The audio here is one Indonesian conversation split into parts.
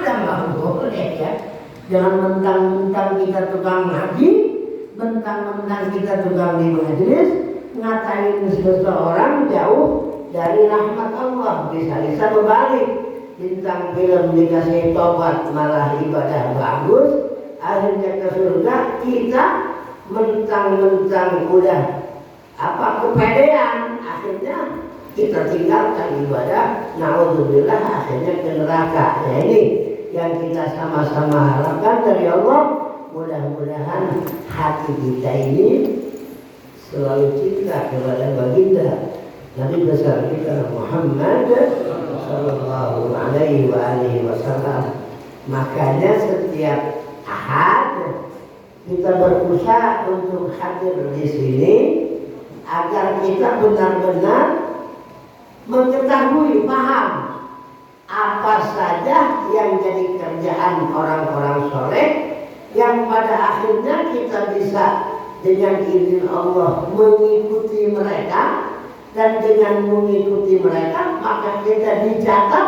ada nggak boleh ya. Jangan mentang-mentang kita tukang ngaji, mentang-mentang kita tukang di majelis, ngatain seseorang jauh dari rahmat Allah. Bisa berbalik. Bintang film dikasih tobat malah ibadah bagus, akhirnya ke surga. Kita mentang-mentang udah kepedean, akhirnya kita tinggalkan ibadah, naudzubillah, akhirnya ke neraka. Nah ini yang kita sama-sama harapkan dari Allah. Mudah-mudahan hati kita ini selalu cinta kepada baginda Nabi besar kita Muhammad sallallahu alaihi wasallam. Makanya setiap Ahad kita berusaha untuk hadir di sini agar kita benar-benar mengetahui, paham apa saja yang jadi kerjaan orang-orang soleh yang pada akhirnya kita bisa dengan izin Allah mengikuti mereka. Dan dengan mengikuti mereka maka kita dicatat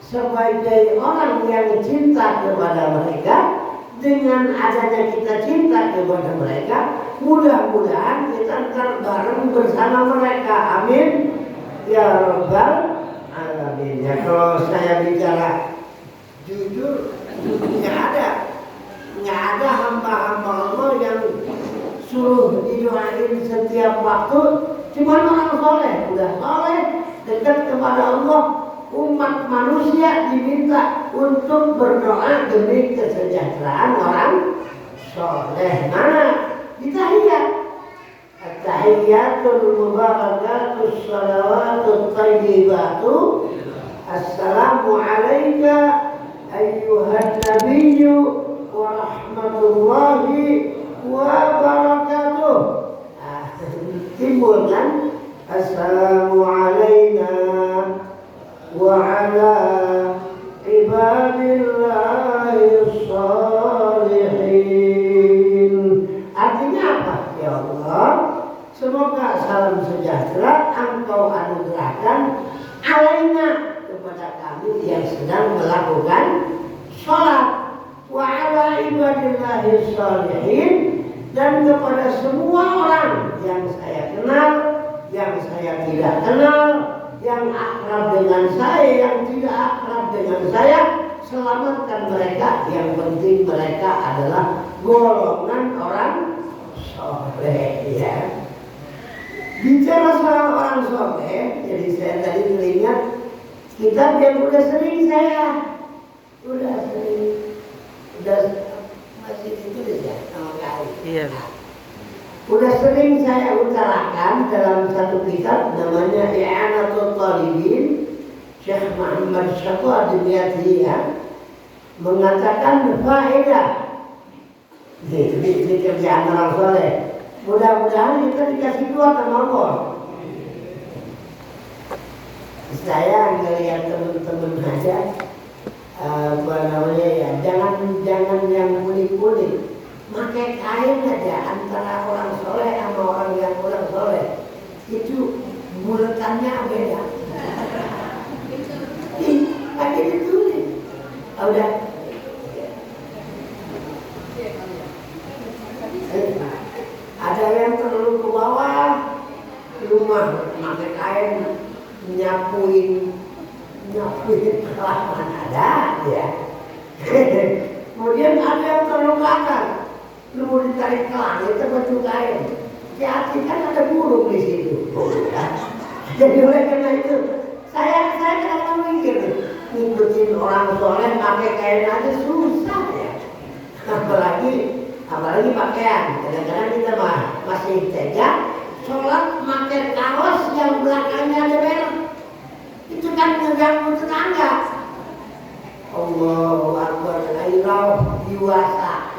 sebagai orang yang cinta kepada mereka. Dengan adanya kita cinta kepada mereka, mudah-mudahan kita bareng bersama mereka. Amin ya rabbal alamin. Ya, kalau saya bicara jujur, nggak ada hamba-hamba Allah yang suruh didoain setiap waktu. Cuma orang soleh, udah soleh, dekat kepada Allah. Umat manusia diminta untuk berdoa demi kesejahteraan orang soleh. Mana? Di tahiyat. At-tahiyyatul mubarakatus salawatut thayyibatu. Assalamu alayka ayyuhan nabiyyu wa rahmatullahi wa barakatuh. Timbul kan? Assalamu alayna wa ala ibadillahis shalihin. Artinya apa? Ya Allah, semoga salam sejahtera Engkau anugerahkan alaina kepada kami yang sedang melakukan sholat, wa ala ibadillahis shalihin, dan kepada semua orang yang saya kenal, yang saya tidak kenal, yang akrab dengan saya, yang tidak akrab dengan saya, selamatkan mereka. Yang penting mereka adalah golongan orang soleh. Ya. Bicara soal orang soleh, jadi saya tadi teringat kitab yang udah sering masih ditulis ya sama kali. Iya. Udah sering saya utarakan dalam satu kitab namanya I'anatul Talibin, Syekh Muhammad Syaqqa Ad-Dimyati mengatakan faedah di kerjaan orang soleh. Mudah-mudahan kita dikasih dua sama Allah. Saya ngelihat teman-teman aja jangan yang kulit-kulit, pakai kain aja. Antara orang soleh sama orang yang kurang soleh itu buletannya beda. Pakai ditulis. Udah. Ada yang terlalu ke bawah, rumah pakai kain nyapuin halaman ada ya. Kemudian ada yang terlalu ke atas, lu mau ditarik ke langit itu baju kain. Hati kan ada burung di situ. Jadi oleh karena itu saya kadang mikir ngikutin orang soleh pakai kain aja susah ya. Apalagi pakaian. Kadang-kadang kita masih tega sholat pakai kaos yang belakangnya ada merah. Itu kan mengganggu tetangga. Allahu Akbar, airau diwasa.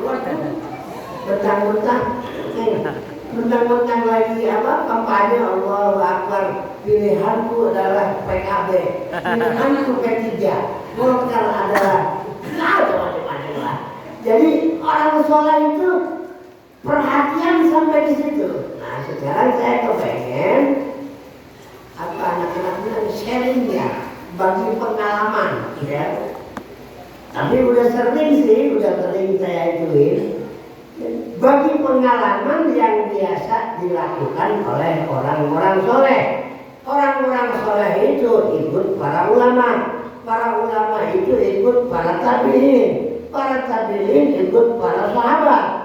Mentang-mentang lagi kampanye Allahu Akbar, pilihanku adalah PKB, pilihanku P3, Golkar adalah macam-macam lah. Jadi orang soleh itu perhatian sampai di situ. Nah sekarang saya kepengen anak-anaknya sharing ya, bagi pengalaman ya. Tapi udah sering saya ituin. Bagi pengalaman yang biasa dilakukan oleh orang-orang soleh. Orang-orang soleh itu ikut para ulama itu ikut para tabi'in ikut para sahabat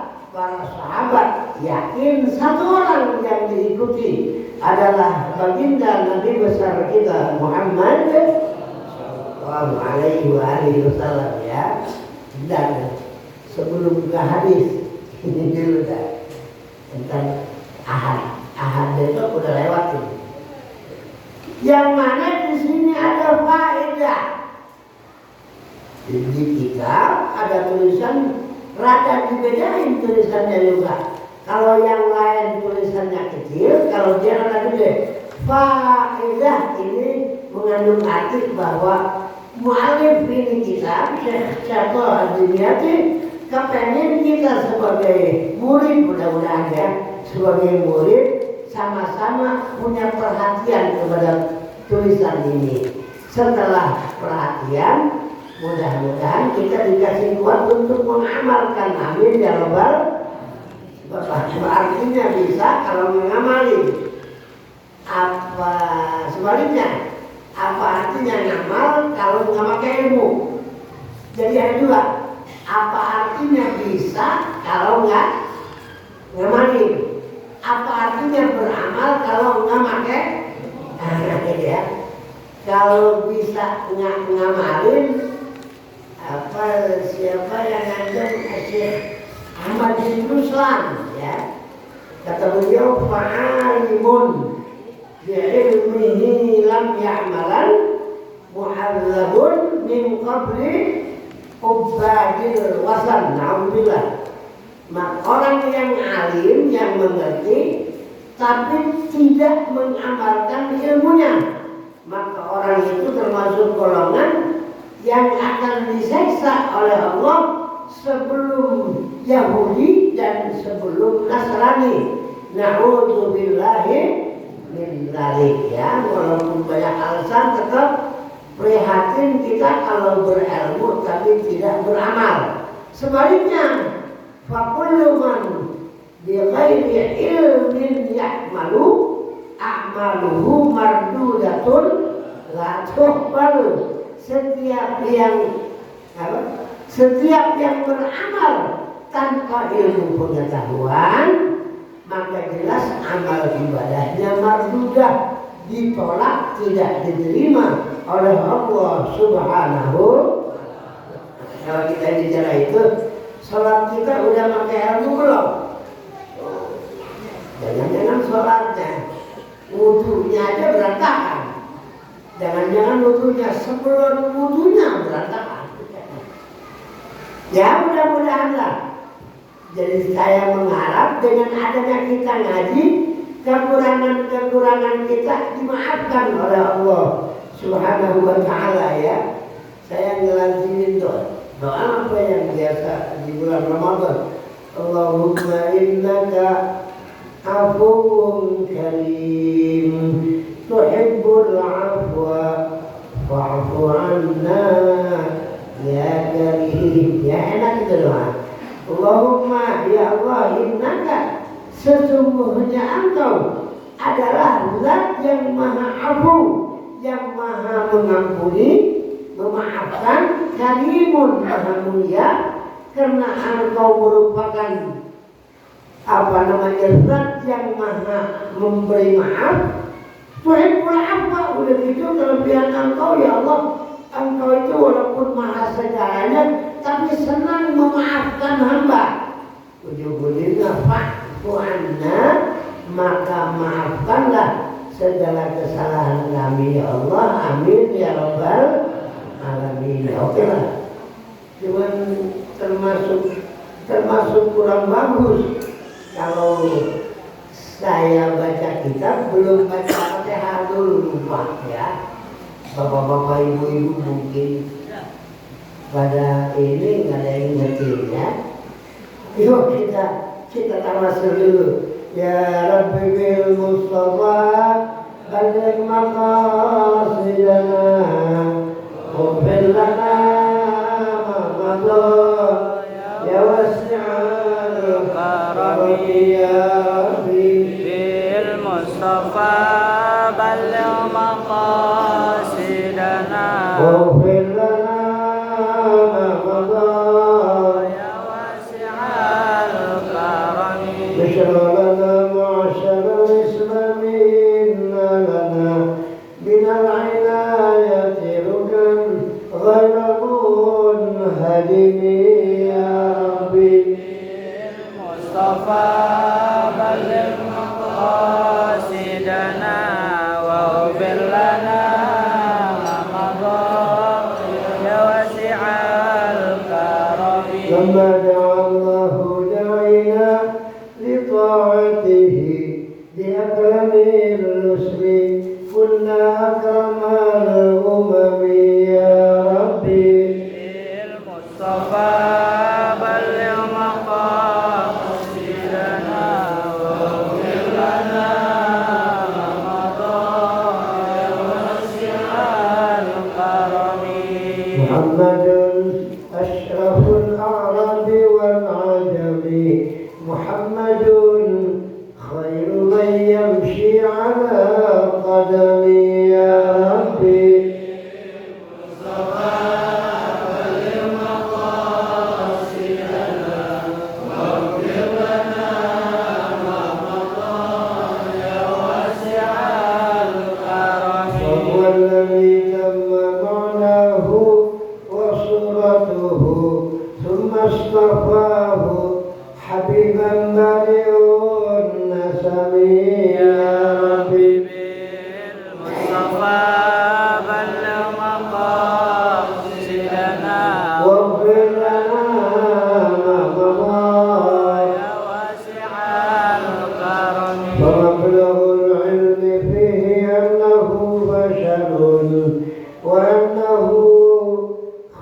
yakin satu orang yang diikuti adalah baginda Nabi besar kita Muhammad sallallahu alaihi wasallam ya. Dan sebelum ke hadis ini dulu dah tentang ahad itu udah lewat ini. Yang mana di sini ada faedah. Di kitab ada tulisan rada dibedain tulisannya juga. Kalau yang lain tulisannya kecil, kalau dia rada gede. Faedah ini mengandung arti bahwa mu'alif ini kitab Syekh Syarqul Ad-Dimyati kepengen kita sebagai murid, mudah-mudahan ya, sebagai murid sama-sama punya perhatian kepada tulisan ini. Setelah perhatian, mudah-mudahan kita dikasih kuat untuk mengamalkan. Amin ya rabbal alamin. Artinya bisa kalau mengamali. Apa sebaliknya? Apa artinya ngamal kalau nggak pakai ilmu? Jadi ada dua. Apa artinya bisa kalau nggak ngamalin? Apa artinya beramal kalau nggak pakai? Ya. Kalau bisa nggak ngamalin, apa siapa yang ngajar Syekh Ahmad bin Ruslan ya, kata beliau fa'alimun bi'ilmihi lam ya'malan mu'adzabun min qabli ubadil wasan. Alhamdulillah. Orang yang alim, yang mengerti tapi tidak mengamalkan ilmunya, maka orang itu termasuk golongan yang akan diseksa oleh Allah sebelum Yahudi dan sebelum Nasrani. Na'udzubillahi min dzalik ya. Walaupun banyak alasan, tetap prihatin kita kalau berilmu tapi tidak beramal. Sebaliknya, fakullu man bi ghairi ilmin ya'malu a'maluhu mardudatun la tuqbalu. Setiap yang beramal tanpa ilmu pengetahuan, maka jelas amal ibadahnya mardudah, ditolak, tidak diterima oleh Allah Subhanahu. Kalau kita bicara itu, sholat kita udah pakai ilmu belum? Jangan-jangan sholatnya, wudunya aja berantakan. Jangan-jangan wudunya sebelum wudunya berantakan. Ya mudah-mudahanlah. Jadi saya mengharap dengan adanya kita ngaji, kekurangan-kekurangan kita dimaafkan oleh Allah Subhanahu wa ta'ala ya. Saya ngelanjutin doa apa yang biasa di bulan Ramadan. Allahumma innaka afuwun karim tuhibbul afwa fa'fu anna ya karim. Ya enak itu doa. Allahumma ya Allah innaka, sesungguhnya engkau adalah zat yang maha afu, yang maha mengampuni, memaafkan, karimun, maha mulia, karena engkau merupakan zat yang maha memberi maaf. Tuhibbul afwa, udah gitu kelebihan engkau ya Allah, engkau itu walaupun maha segalanya tapi senang memaafkan hamba. Ujung-ujungnya fa'fu anna, maka maafkanlah segala kesalahan kami ya Allah. Amin ya rabbal alamin. Oke lah. Cuman termasuk kurang bagus kalau saya baca kitab belum baca Fatihah dulu, lupa ya. Bapak-bapak, ibu-ibu mungkin pada ini nggak ada yang ngerti ya. Yuk kita tawasul dulu. Ya Rabbi bil Mustafa baligh maqasidana waghfir lana ma يا ربي بالمصطفى بلغ مقاصدنا واغفر لنا ما مضى يا واسع الكرم اشرع لنا معشر الإسلام إن لنا من العناية ركن غير منهدم يا ربي المصطفى بلغ مقاصدنا واغفر لنا ما مضى يا واسع الكرم لما دعا الله داعينا لطاعته بأكرم الرسل كنا أكرم الأمم يا ربي المصطفى بلغ مقاصدنا واغفر لنا ما مضى يا واسع الكرم محمد أشرف الأعراب والعجم محمد خير من يمشي على قدم يا ربي وهو الذي تم معناه وصورته ثم اصطفاه حبيبا بريء النسم يا ربي المصطفى بلغ مقاصدنا واغفر لنا ما مضى يا واسع الكرم ومبلغ العلم فيه أنه بشر وأنه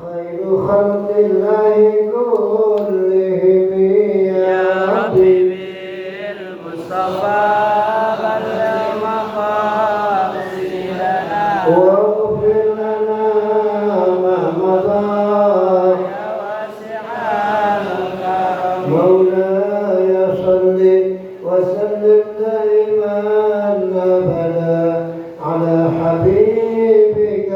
خير خلق الله كلهم يا ربي المصطفى بلغ مقاصدنا واغفر لنا ما مضى يا واسع الكرم مولاي صل وسلم دائما أبدا على حبيبك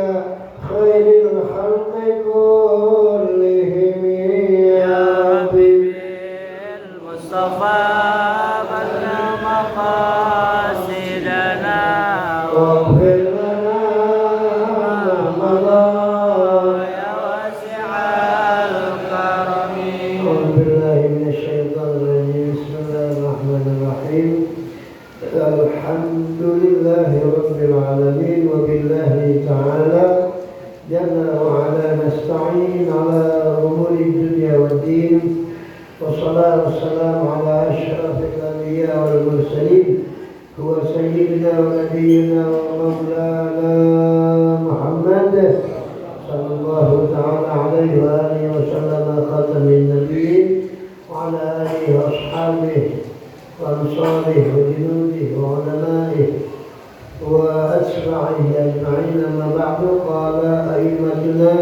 خير الخلق كلهم يا ربي المصطفى بلغ مقاصدنا واغفر لنا ما مضى يا واسع الكرم أعوذ بالله من الشيطان الرجيم بسم الله الرحمن الرحيم الحمد لله رب العالمين وبالله تعالى جل وعلا نستعين على أمور الدنيا والدين والصلاة والسلام على أشرف الأنبياء والمرسلين هو سيدنا ونبينا ومولانا محمد صلى الله تعالى عليه وآله وسلم خاتم النبيين وعلى آله وأصحابه وأنصاره وجنوده وعلمائه وأتباعه أجمعين. أما بعد قال أئمتنا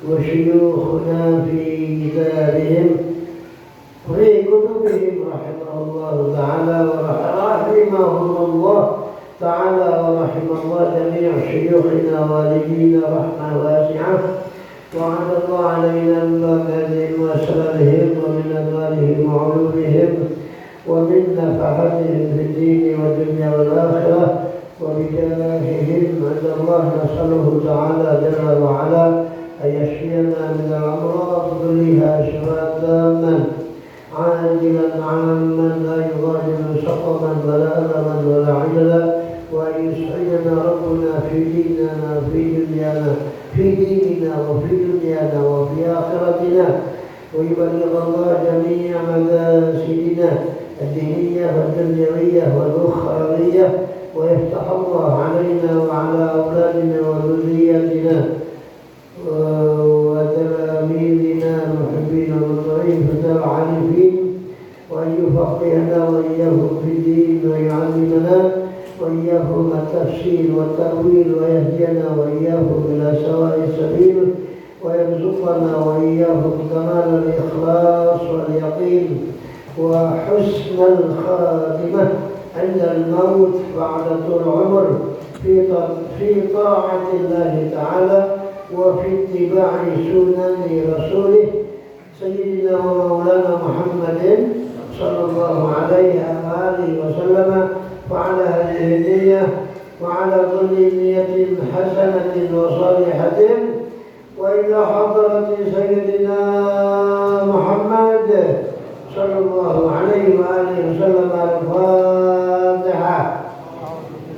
وشيوخنا في كتابهم في كتبهم رحمه الله تعالى ورحمهم الله تعالى ورحم الله جميع شيوخنا والدينا رحمة واسعة وعد الله علينا من بركاتهم وأسرارهم ومن أنوارهم وعلومهم ومن نفحتهم في الدين والدنيا والآخرة وبجاههم عند الله نسأله تعالى جل وعلا أن يشفينا من الأمراض كلها شفاء تاما عاجلا عاما لا يغادر سقما ولا ألما ولا عجلا وأن يسعدنا ربنا في ديننا في ديننا وفي دنيانا وفي آخرتنا ويبلغ الله جميع مقاصدنا الدينية والدنيوية والأخروية ويفتح الله علينا وعلى أولادنا وذرياتنا وتلاميذنا المحبين والمطيعين العارفين وأن يفقهنا وإياهم في الدين ويعلمنا وإياهم التفسير والتأويل ويهدينا وإياهم إلى سواء السبيل ويرزقنا وإياهم كمال الإخلاص واليقين وحسن الخاتمة عند الموت بعد طول عمر في طاعة الله تعالى وفي اتباع سنن رسوله سيدنا ومولانا محمد صلى الله عليه وآله وسلم وعلى هذه النية وعلى كل نية حسنة وصالحة وإلى حضرة سيدنا محمد صلى الله عليه وآله وسلم. الفاتحة.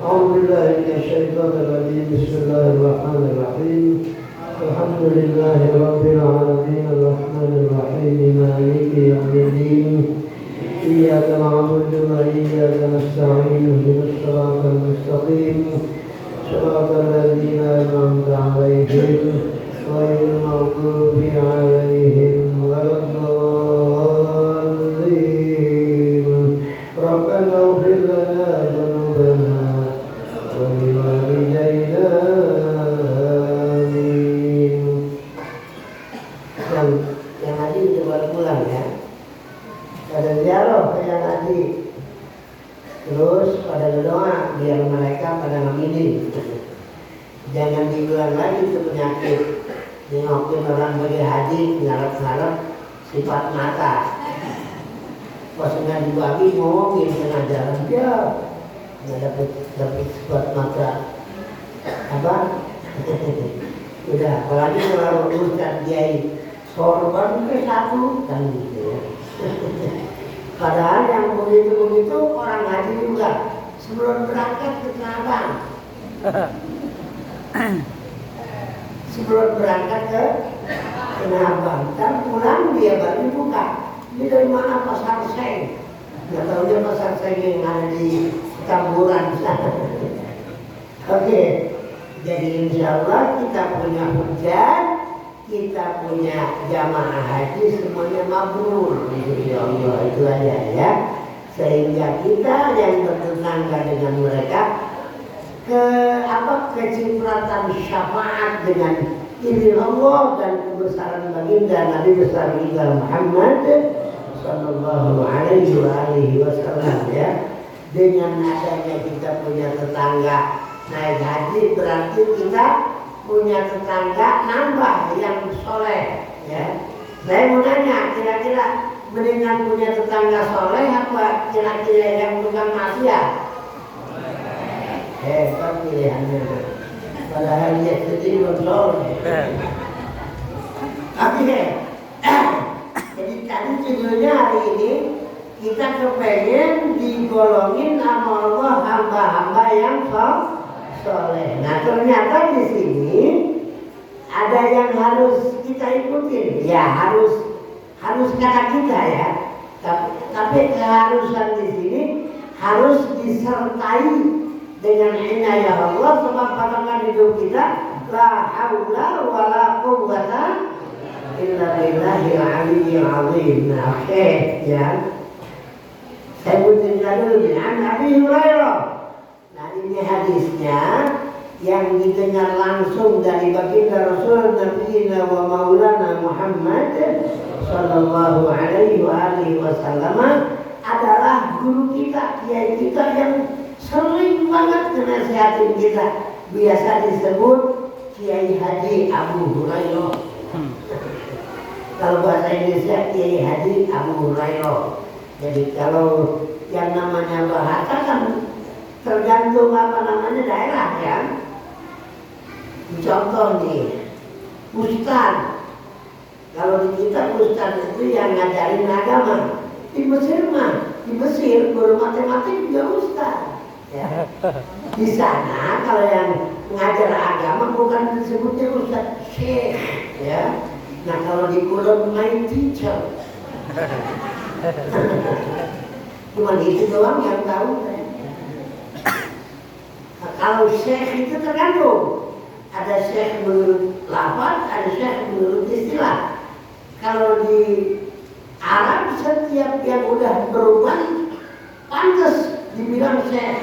أعوذ بالله من الشيطان الرجيم. بسم الله الرحمن الرحيم. الحمد لله رب العالمين الرحمن الرحيم مالك يوم الدين إياك نعبد وإياك نستعين اهدنا الصراط المستقيم صراط الذين أنعمت عليهم غير المغضوب عليهم ولا الضالين. ربنا اغفر لنا ذنوبنا ولوالدينا آمين. Yang tadi coba pulang ya. Pada ziarah ke yang tadi, terus pada berdoa biar mereka pada ngaminin. Jangan diulang lagi itu penyakit. Nengokin orang pergi haji ngarep-ngarep sifat mata. Pas nggak dibagi ngomongin tengah jalan dia nggak dapet sifat mata. Apa? Udah, apalagi kalau urusan kiai sorban ke satu kan gitu ya. Padahal yang begitu-begitu orang haji juga sebelum berangkat ke Tanah sebelum berangkat ke Tanah dan pulang dia baru buka. Ini dari mana pasar seng? Nggak tahu dia pasar seng yang ada di Tamburan sana. Oke, jadi insya Allah kita punya hujan, kita punya jamaah haji semuanya mabrur. Ya Allah, itu aja ya. Sehingga kita yang bertetangga dengan mereka kecipratan syafaat dengan izin Allah dan kebesaran baginda Nabi besar kita Muhammad sallallahu alaihi wasallam ya. Dengan adanya kita punya tetangga naik haji berarti kita punya tetangga nambah yang soleh ya. Saya mau nanya, kira-kira mendingan punya tetangga soleh apa kira-kira yang tukang maksiat? Hebat pilihannya. Padahal dia sendiri belum soleh. Oke. Jadi tadi judulnya hari ini kita kepengen digolongin sama Allah hamba-hamba yang soleh. Nah ternyata di sini ada yang harus kita ikutin. Ya harus kata kita ya. Tapi keharusan di sini harus disertai dengan inayah Allah sebab pandangan hidup kita la haula wala quwwata illa billahil aliyyil azim. Nah, oke ya. Saya butuhkan dulu an Abi Hurairah. Nah ini hadisnya yang didengar langsung dari baginda Rasul Nabi wa Maulana Muhammad sallallahu alaihi wasallam adalah guru kita, kiai kita yang sering banget nasihatin kita. Biasa disebut Kiai Haji Abu Hurairah. Kalau bahasa Indonesia Kiai Haji Abu Hurairah. Jadi kalau yang namanya bahasa kan tergantung apa namanya daerah ya. Contoh nih, Ustaz. Kalau di kita Ustaz itu yang ngajarin agama. Di Mesir guru matematik juga Ustaz. Ya. Di sana kalau yang mengajar agama bukan disebutnya Ustaz, Syekh. Ya. Nah kalau di Kulon main teacher. Cuma itu doang yang tahu. Nah, kalau Syekh itu tergantung. Ada syekh menurut lafaz, ada syekh menurut istilah. Kalau di Arab setiap yang udah berubah pantas dibilang syekh.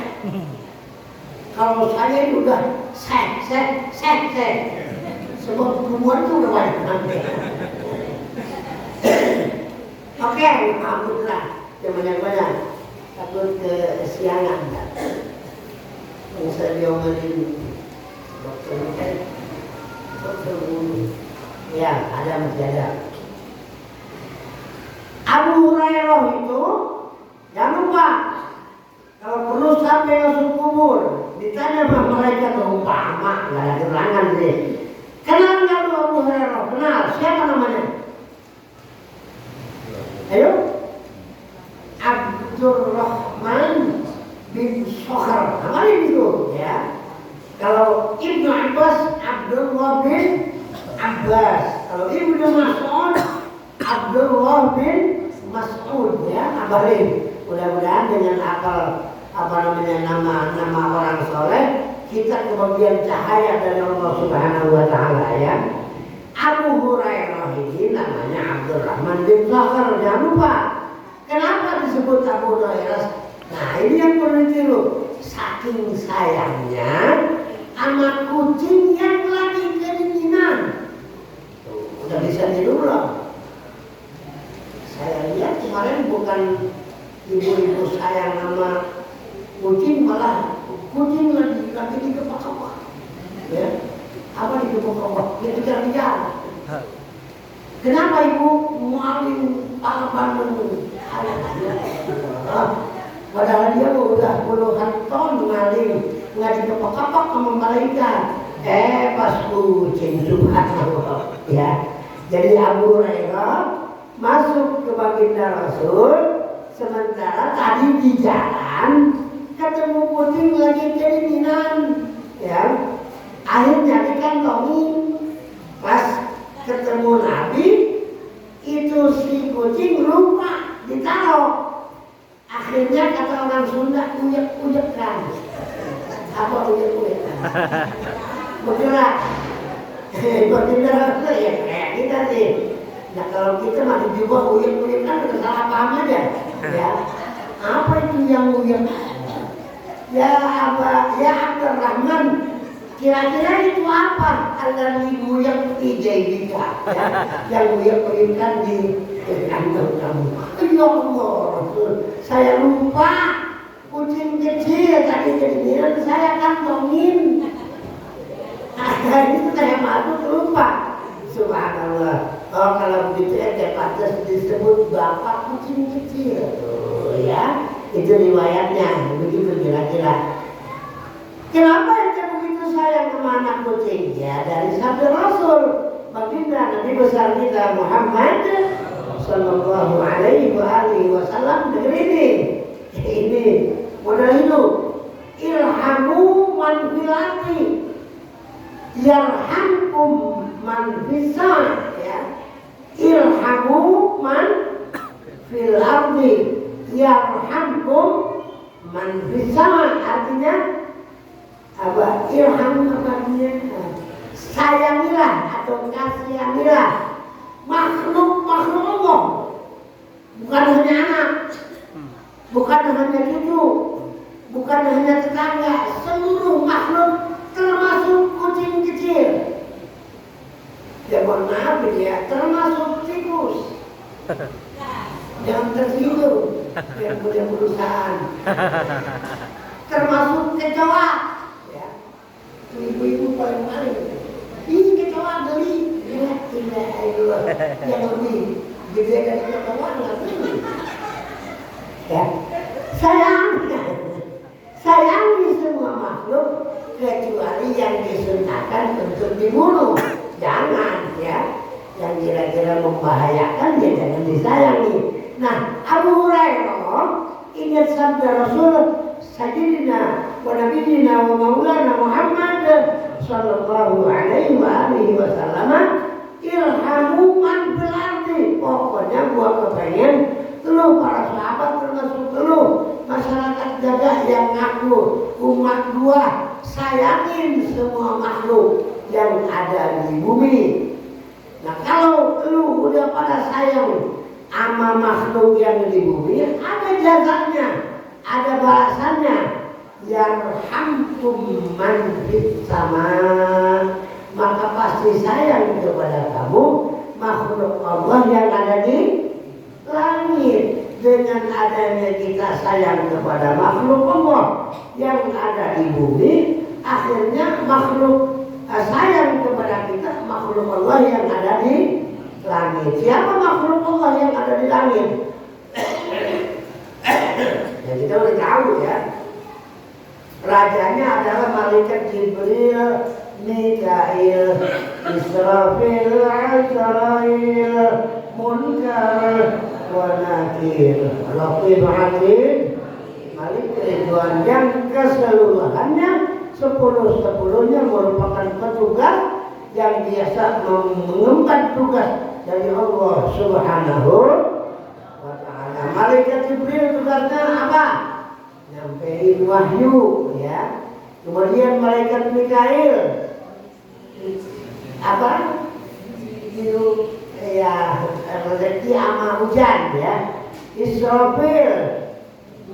Kalau saya udah syekh. Sebab perempuan itu udah banyak. Oke, alhamdulillah. banyak-banyak takut kesiangan kan. Yang saya diomelin dokter kan, dokter bulu ya masih ada. Abu Hurairah itu jangan lupa kalau perlu sampai masuk kubur ditanya sama mereka umpama nggak ada keterangan sih. Kenal nggak lu Abu Hurairah? Kenal. Siapa namanya? Ayo. Abdurrahman bin Sokhar. Namanya itu ya. Kalau Ibnu Abbas, Abdullah bin Abbas. Kalau Ibnu Mas'ud, Abdullah bin Mas'ud ya. Abarin. Mudah-mudahan dengan akal nama orang soleh kita kebagian cahaya dari Allah Subhanahu wa taala ya. Abu Hurairah ini namanya Abdurrahman bin Sokhar. Jangan lupa. Kenapa disebut Abu Hurairah? Nah ini yang perlu ditiru. Saking sayangnya sama kucing yang lagi kedinginan. Udah bisa tidur belum? Saya lihat kemarin bukan ibu-ibu sayang sama kucing, malah kucing lagi dikepak-kepak. Ya, apa dikepak-kepak? Dia kejar-kejar. Kenapa ibu maling pahlawan padahal dia udah puluhan ton maling, nggak dikepak-kepak sama malaikat. Pas kucing subhanallah ya. Jadi Abu Hurairah masuk ke baginda Rasul, sementara tadi di jalan ketemu kucing lagi kedinginan ya. Akhirnya dikantongin. Pas ketemu Nabi itu si kucing lupa ditaruh. Akhirnya kata orang Sunda uyek-uyek kan. Apa uyek-uyek kan? Bergerak. Bergerak ya kayak kita sih. Nah kalau kita masih juga uyek-uyek kan udah salah paham aja. Ya. Apa itu yang uyek? Ya Abdurrahman. Kira-kira itu apa? Alladzi uyek ijaibika. Ya. Yang uyek-uyekkan di kantor kamu. Ya Allah Rasul, saya lupa kucing kecil tadi kedinginan saya kantongin. Itu saya malu lupa. Subhanallah. Oh kalau begitu ya pantas disebut bapak kucing kecil. Oh ya, itu riwayatnya begitu kira-kira. Kenapa ente begitu sayang sama anak kucing? Ya dari sabda Rasul, baginda Nabi besar kita Muhammad Sallallahu Alaihi Wasallam. Dengerin ini modal hidup. Irhamu man fil ardi yarhamkum man fis sama. Ya. Irhamu man fil ardi yarhamkum man fis sama. Artinya apa? Irhamu artinya sayangilah atau kasihanilah makhluk-makhluk Allah, bukan hanya anak, bukan hanya cucu, bukan hanya tetangga, seluruh makhluk termasuk kucing kecil. Ya mohon maaf ya, termasuk tikus. Jangan tersinggung yang punya perusahaan. Termasuk kecoa. Ya. Ibu-ibu paling-paling. Ini kecoa beli. Tidak yang lebih gede dari kecoa nggak beli. Ya. Sayangi semua makhluk kecuali yang disunahkan untuk dibunuh. Jangan ya. Yang kira-kira membahayakan ya jangan disayangi. Nah, Abu Hurairah ingat sabda Rasul Sayyidina wa Nabiyina wa Maulana Muhammad Sallallahu Alaihi Wasallam, irhamu man fil ardi. Pokoknya gua kepengen lu para sahabat termasuk lu masyarakat jaga yang ngaku umat gua sayangin semua makhluk yang ada di bumi. Nah kalau lu udah pada sayang sama makhluk yang di bumi, ada jazanya, ada balasannya. Yarhamkum man fis sama, maka pasti sayang kepada kamu makhluk Allah yang ada di langit. dengan adanya kita sayang kepada makhluk Allah yang ada di bumi, akhirnya makhluk sayang kepada kita makhluk Allah yang ada di langit. Siapa makhluk Allah yang ada di langit? Ya kita udah tahu ya. Rajanya adalah malaikat Jibril, Mikail, Israfil, Azrail, Munkar, wa Nakir, Raqib Atid, Malik Ridwan, yang keseluruhannya 10-10-nya merupakan petugas yang biasa mengemban tugas dari Allah Subhanahu wa Ta'ala. Malaikat Jibril tugasnya apa? Nyampein wahyu, ya. Kemudian malaikat Mikail apa? Itu ya rezeki sama hujan, ya. Israfil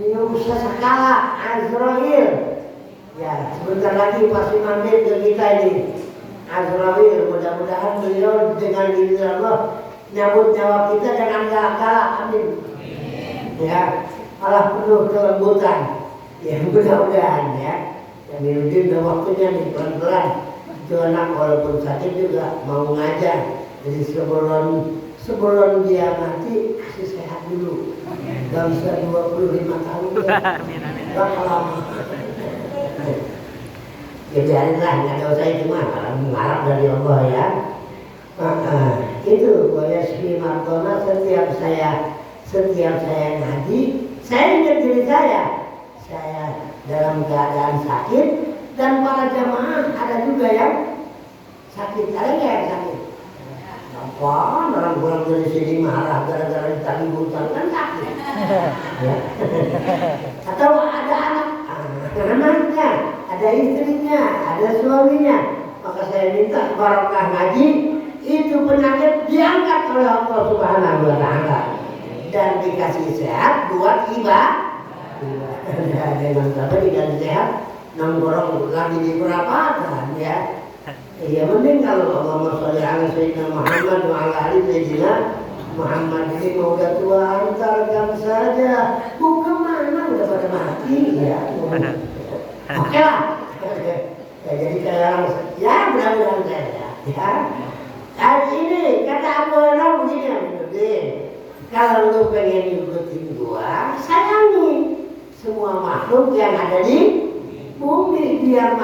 minum sesekala. Azrail ya sebentar lagi pasti mampir ke kita ini. Azrail, mudah-mudahan beliau dengan izin Allah nyambut nyawa kita dengan galak-galak, amin. Ya, malah penuh kelembutan. Ya mudah-mudahan ya. Yang mungkin udah waktunya nih pelan-pelan. Itu anak walaupun sakit juga mau ngajar. Jadi sebelum dia mati kasih sehat dulu. Gak bisa 25 tahun. Gak lama. Ya biarinlah, nggak ada usah itu mah, kalau mengharap dari Allah ya. Itu Buya Sri Martona setiap saya ngaji, saya ingat diri saya dalam keadaan sakit, dan para jamaah ada juga yang sakit. Ada nggak yang sakit? Apa? Orang pulang dari sini marah gara-gara ditagih hutang kan sakit. Ya. Atau ada anaknya, ada istrinya, ada suaminya, maka saya minta barokah ngaji itu penyakit diangkat oleh Allah Subhanahu wa Ta'ala dan dikasih sehat buat ibadah. Dengan apa dikasih sehat nongkrong lagi di perapatan ya. Ya mending kalau Allahumma sholli ala sayyidina Muhammad wa ala ali sayyidina Muhammad. Ini mau udah tua antarkan saja, bukan mana udah pada mati ya. Oke lah. Ya, jadi kalau ya mudah-mudahan saja ya. Hari ini kata Abu Hurairah begini, kalau lu pengen ikutin gua, sayangi semua makhluk yang ada di bumi, biar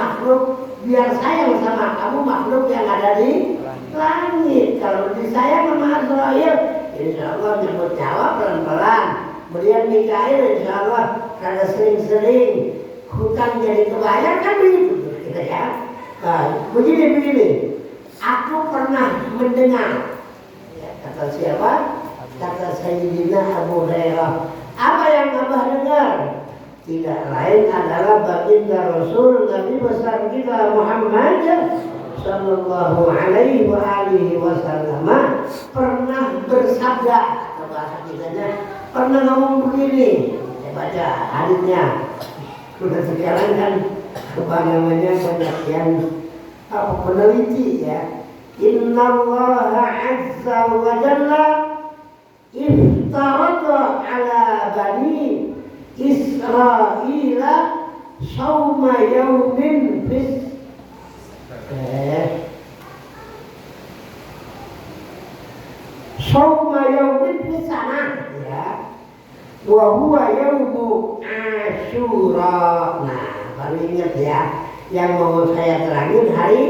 sayang sama kamu makhluk yang ada di langit. Kalau disayang sama Azrail, insya Allah nyebut nyawa pelan-pelan. Kemudian Mikail insya Allah karena sering-sering hutang jadi kebayar kan begitu kita ya. Begini. Aku pernah mendengar ya, kata siapa? Kata Sayyidina Abu Hurairah. Apa yang Abah dengar? Tidak lain adalah baginda Rasul Nabi besar kita Muhammad sallallahu alaihi wa alihi wasallam pernah bersabda, atau bahasa kitanya pernah ngomong begini. Saya baca hadisnya. Sudah sekarang kan banyak yang peneliti ya. Innallaha azza wa jalla iftarada ala bani Israila sawma yawmin fis sawma yawmin fis sana ya. Wa huwa yawmu Asyura. Nah, baru ingat ya. Yang mau saya terangin hari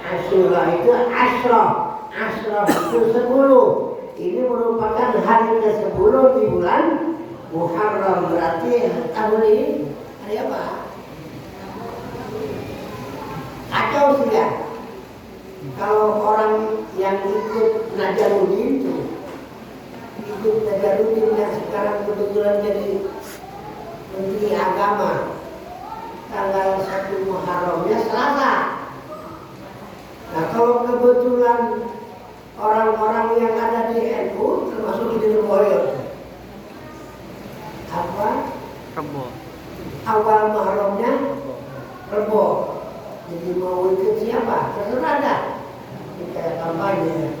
Asyura itu Asyra itu 10. Ini merupakan hari ke-10 di bulan Muharram. Berarti tahun ini hari apa? Atau tidak? Kalau orang yang ikut Najarudin itu, yang sekarang kebetulan jadi Menteri Agama, tanggal 1 Muharramnya Selasa. Nah kalau kebetulan orang-orang yang ada di NU termasuk di Lirboyo apa? Rebo. Awal Muharramnya Rebo. Jadi mau ikut siapa? Terserah dah. Ini kayak kampanye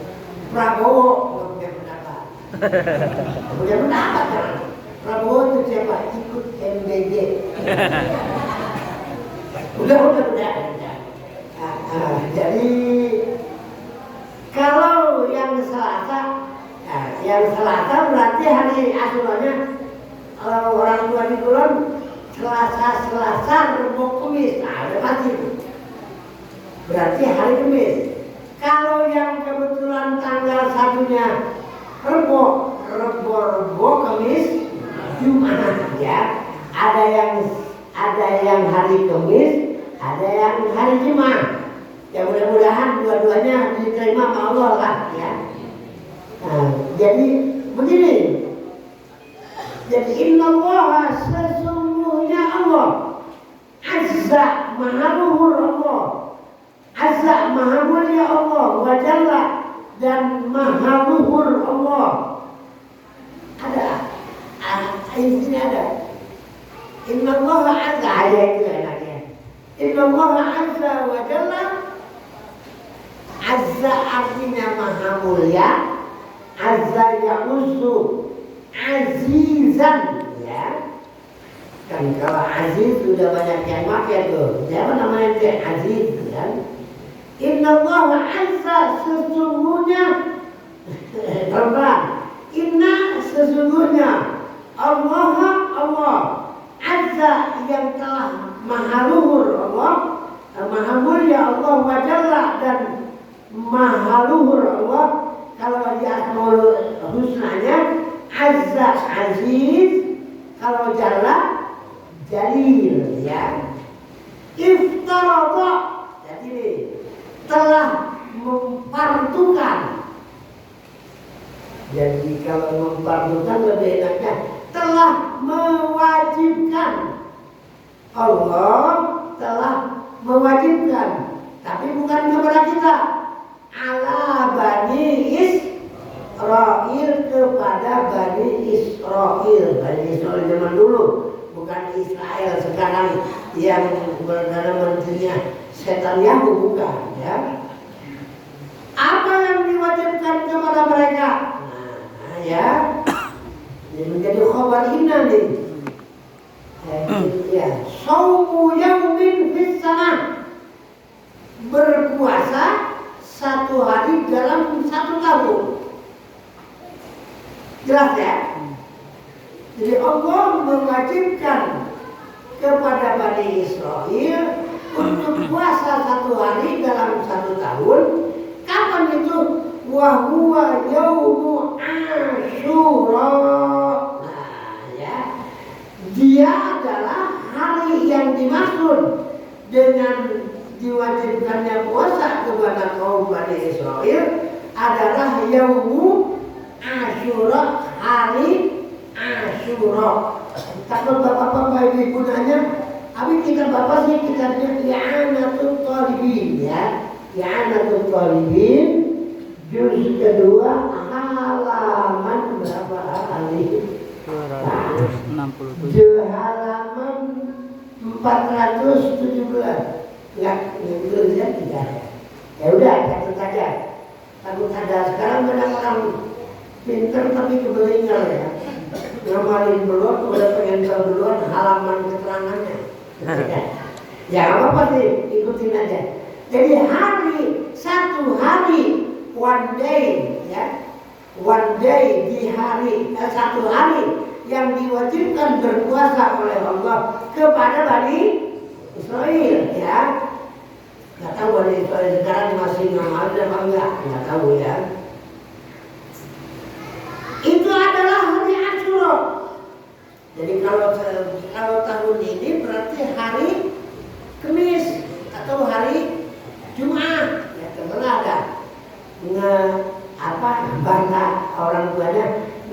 Prabowo belum punya pendapat. Kemudian mendapat kan? Prabowo itu siapa? Ikut MBG. Udah. Jadi kalau yang Selasa berarti hari Asyuranya orang tua di Kulon Selasa, Rebo, Kamis. Udah pasti. Berarti hari Kamis. Kalau yang kebetulan tanggal satunya Rebo, Kamis, Jumat ya. Ada yang hari Kamis, ada yang hari Jumat. Ya mudah-mudahan dua-duanya diterima sama Allah lah ya. Nah, jadi begini. Jadi innallaha sesungguhnya Allah azza maha luhur Allah, azza maha mulia Allah, wa jalla dan maha luhur Allah. Ada ayat ini ada. Innallaha azza, ayat itu enaknya. Innallaha azza wa jalla. Azza artinya maha mulia. Azza ya'uzzu azizan ya. Kan kalau aziz sudah banyak yang pakai tuh. Siapa namanya dia aziz kan? Innallaha azza sesungguhnya pelan. Inna sesungguhnya Allah azza yang telah maha luhur Allah, maha mulia Allah wa jalla dan maha luhur Allah. Kalau di Asmaul Husnanya azza aziz, kalau jalla jalil ya. Iftarada, jadi telah mempartukan. Jadi kalau mempartukan lebih enaknya telah mewajibkan. Allah telah mewajibkan, tapi bukan kepada kita. Ala Bani Israil, kepada Bani Israil. Bani Israil zaman dulu, bukan Israel sekarang yang Perdana Menterinya setan Yahoo, bukan ya. Apa yang diwajibkan kepada mereka? Nah ya, ini menjadi khabar inna nih. Ya, saumu yaumin fis sanah, berpuasa satu hari dalam satu tahun. Jelas ya? Jadi Allah mewajibkan kepada Bani Israil untuk puasa satu hari dalam satu tahun. Kapan itu? Wahuwa yaumu Asyura. Nah ya, dia adalah hari yang dimaksud dengan diwajibkannya puasa kepada kaum Bani Israil adalah yaumu Asyura, hari Asyura. Takut bapak-bapak ibu nanya, tapi kita bapak sih kitabnya I'anatul Talibin ya. I'anatul Talibin juz kedua halaman berapa kali? 267. Halaman 417. Enggak, itu ya tidak. Ya udah, catat saja. Takut ada sekarang banyak orang pinter tapi kebelingan ya. Ngamalin duluan, udah pengen tahu duluan halaman keterangannya. Ya apa sih, ikutin aja. Jadi satu hari, one day ya, one day di hari, satu hari yang diwajibkan berpuasa oleh Allah kepada Bani Israil ya. Nggak tahu Bani Israil sekarang masih ngamalin apa enggak, nggak tahu ya. Itu adalah hari Asyura. Jadi kalau tahun ini berarti hari Kamis atau hari Jumat. Ya terserah ada bantah orang tuanya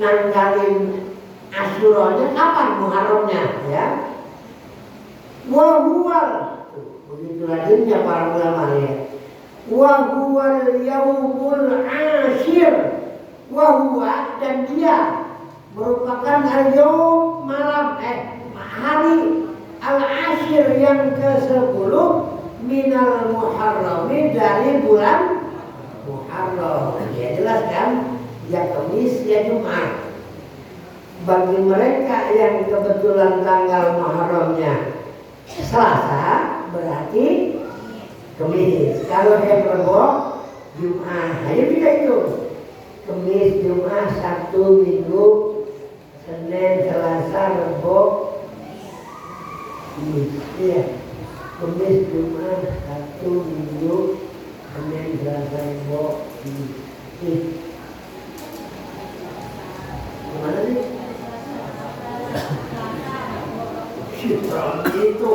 nanggalin Asyuranya kapan Muharramnya ya. Wa huwal, begitu rajinnya para ulama ya. Wa huwal yaumul asyir. Wahwa dan dia merupakan al-yaum malam hari al-ashir yang ke-10 minal muharrami dari bulan Muharram. Ya jelas kan? ya Kamis ya Jumat. Bagi mereka yang kebetulan tanggal Muharramnya Selasa berarti Kamis. Kalau yang Rebo Jumat, hanya tidak itu. Kamis, Jumat, Sabtu, Minggu, Senin, Selasa, Rebo, Kamis. Iya. Kamis, Jumat, Sabtu, Minggu, Senin, Selasa, Rebo, Kamis. Gimana sih? Itu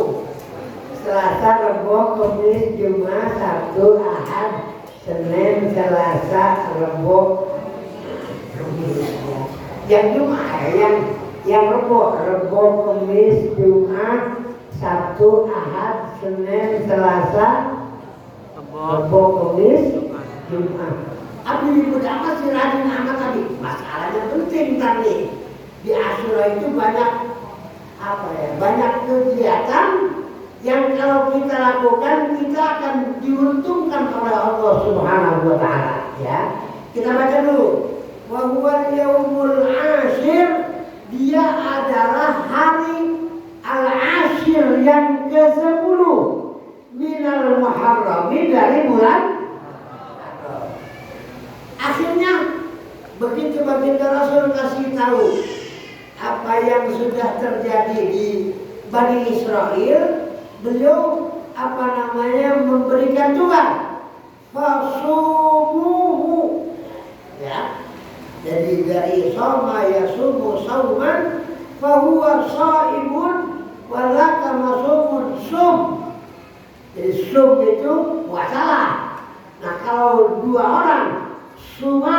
Selasa, Rebo, Kamis, Jumat, Sabtu, Ahad, Senin, Selasa, Rebo, Kamis. Yang Jumat, yang Rebo, Kamis, Jumat, Sabtu, Ahad, Senin, Selasa, Rebo, Kamis, Jumat. Abdi nyebut apa sih rajin amat tadi? Masalahnya penting tadi. Di Asyura itu banyak banyak kegiatan yang kalau kita lakukan kita akan diuntungkan oleh Allah Subhanahu wa taala, ya. Kita baca dulu. Wa huwal yaumul ashir, dia adalah hari al-ashir yang ke-10 minal muharrami, dari bulan. Akhirnya begitu baginda Rasul kasih tahu apa yang sudah terjadi di Bani Israel, beliau memberikan tugas fasumuhu, ya. Jadi dari soma yasumu sauman fahuwa shaimun walaka masumun sum. Jadi sum itu puasalah. Nah kalau dua orang suma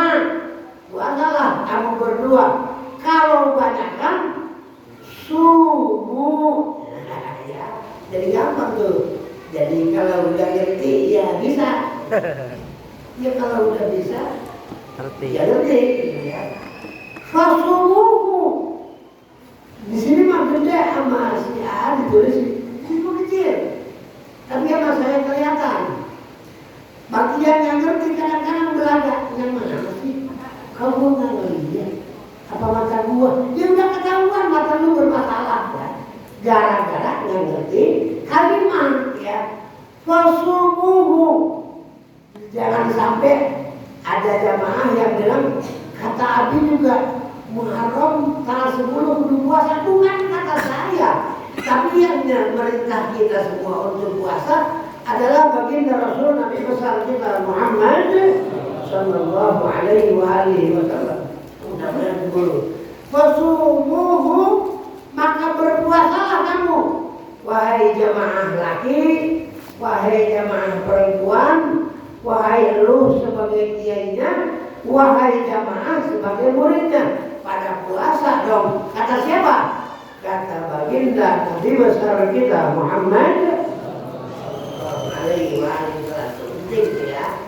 puasalah kamu berdua. Kalau banyak kan sumu, ya. Jadi gampang tuh. Jadi kalau udah ngerti ya bisa. Ya kalau udah bisa Ngerti. ya ngerti. Ya. Fasumuhu. Di sini mah gede sama si A ditulis di situ kecil. Tapi sama saya kelihatan. Bagian yang ngerti kadang-kadang berada yang mana sih? Kamu nggak ngeliat? Apa mata gua? Ya udah ketahuan mata lu bermasalah, ya. Gara-gara nggak ngerti kalimat, ya. Fasumuhu. Jangan sampai ada jamaah yang bilang kata Abi juga Muharram tanggal 10 kudu puasa. Bukan kata saya, tapi yang merintah kita semua untuk puasa adalah baginda Rasul Nabi besar kita Muhammad sallallahu alaihi wasallam. Mudah-mudahan dulu. Fasumuhu, maka berpuasalah kamu, wahai jamaah laki, wahai jamaah perempuan, wahai lu sebagai kiainya, wahai jamaah sebagai muridnya. Pada puasa dong. Kata siapa? Kata baginda Nabi besar kita Muhammad alaihi wasallam. Penting, ya.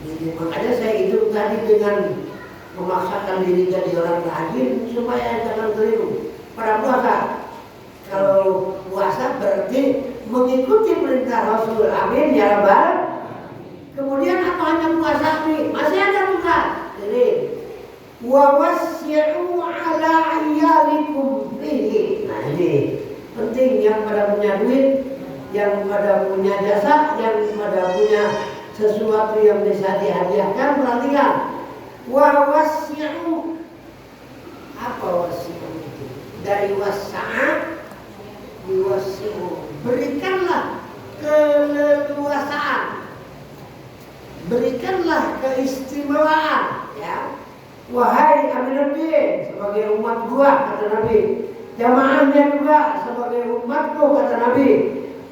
Jadi, makanya saya hidup tadi dengan memaksakan diri jadi orang rajin supaya jangan keliru. Pada puasa, kalau puasa berarti mengikuti perintah Rasul. Amin ya rabbal. Kemudian apa hanya puasa nih? Masih ada tugas. Jadi wa wasi'u ala ayyalikum fihi. Nah ini penting, yang pada punya duit, yang pada punya jasa, yang pada punya sesuatu yang bisa dihadiahkan, perhatikan. Wa wasi'u, apa wasi'u itu? Dari wasa'a diwasi'u, berikanlah keleluasaan, berikanlah keistimewaan, ya. Wahai Nabi, sebagai umat gua, kata Nabi, jamaahnya juga sebagai umatku, kata Nabi,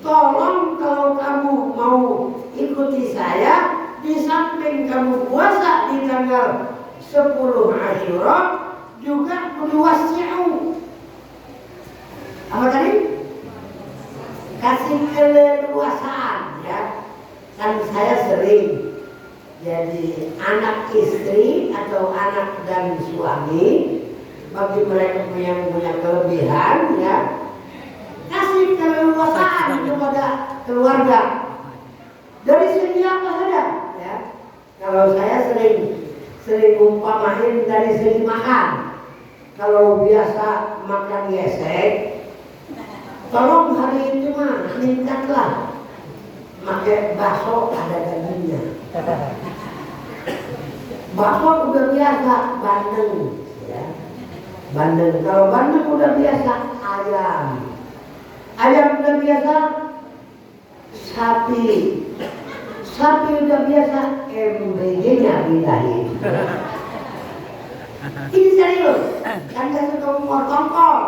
tolong kalau kamu mau ikuti saya, di samping kamu puasa di tanggal 10 Asyura, juga berwasi'u. Apa tadi? Kasih keleluasaan, ya. Kan saya sering jadi anak istri atau anak dan suami, bagi mereka yang punya kelebihan, ya, kasih keleluasaan kepada keluarga dari segi apa saja, ya. Kalau saya sering sering umpamain dari segi makan. Kalau biasa makan gesek, tolong hari itu mah meningkatlah pakai bakso ada dagingnya. Bakso udah biasa bandeng, ya. Bandeng. Kalau bandeng udah biasa ayam. Ayam udah biasa sapi. Sapi udah biasa MBG-nya bilahin. Ini serius. Kan saya suka ngomong tongkol.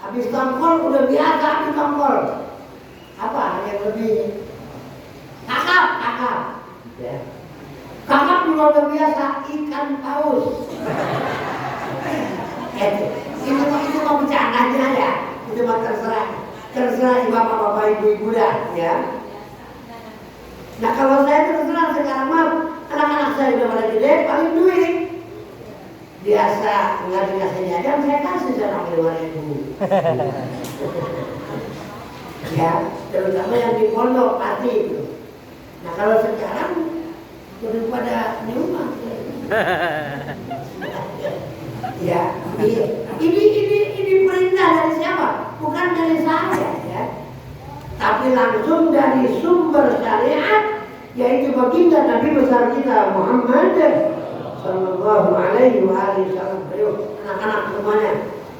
Habis tongkol udah biasa habis tongkol. Apa yang lebih? Kakap. Ya. Kakap juga udah biasa ikan paus. Itu mau bercanda aja ya. Itu mah terserah bapak-bapak ibu-ibu dah ya. Nah kalau saya terserah sekarang mah anak-anak saya udah pada gede paling duit. Biasa nggak dikasih jajan saya kasih 5.000. Ya, terutama yang di pondok pasti itu. Nah kalau sekarang udah pada di rumah. Ya, ini perintah dari siapa? Bukan dari saya ya. Tapi langsung dari sumber syariat, yaitu baginda Nabi besar kita Muhammad Sallallahu Alaihi Wasallam. Anak-anak semuanya,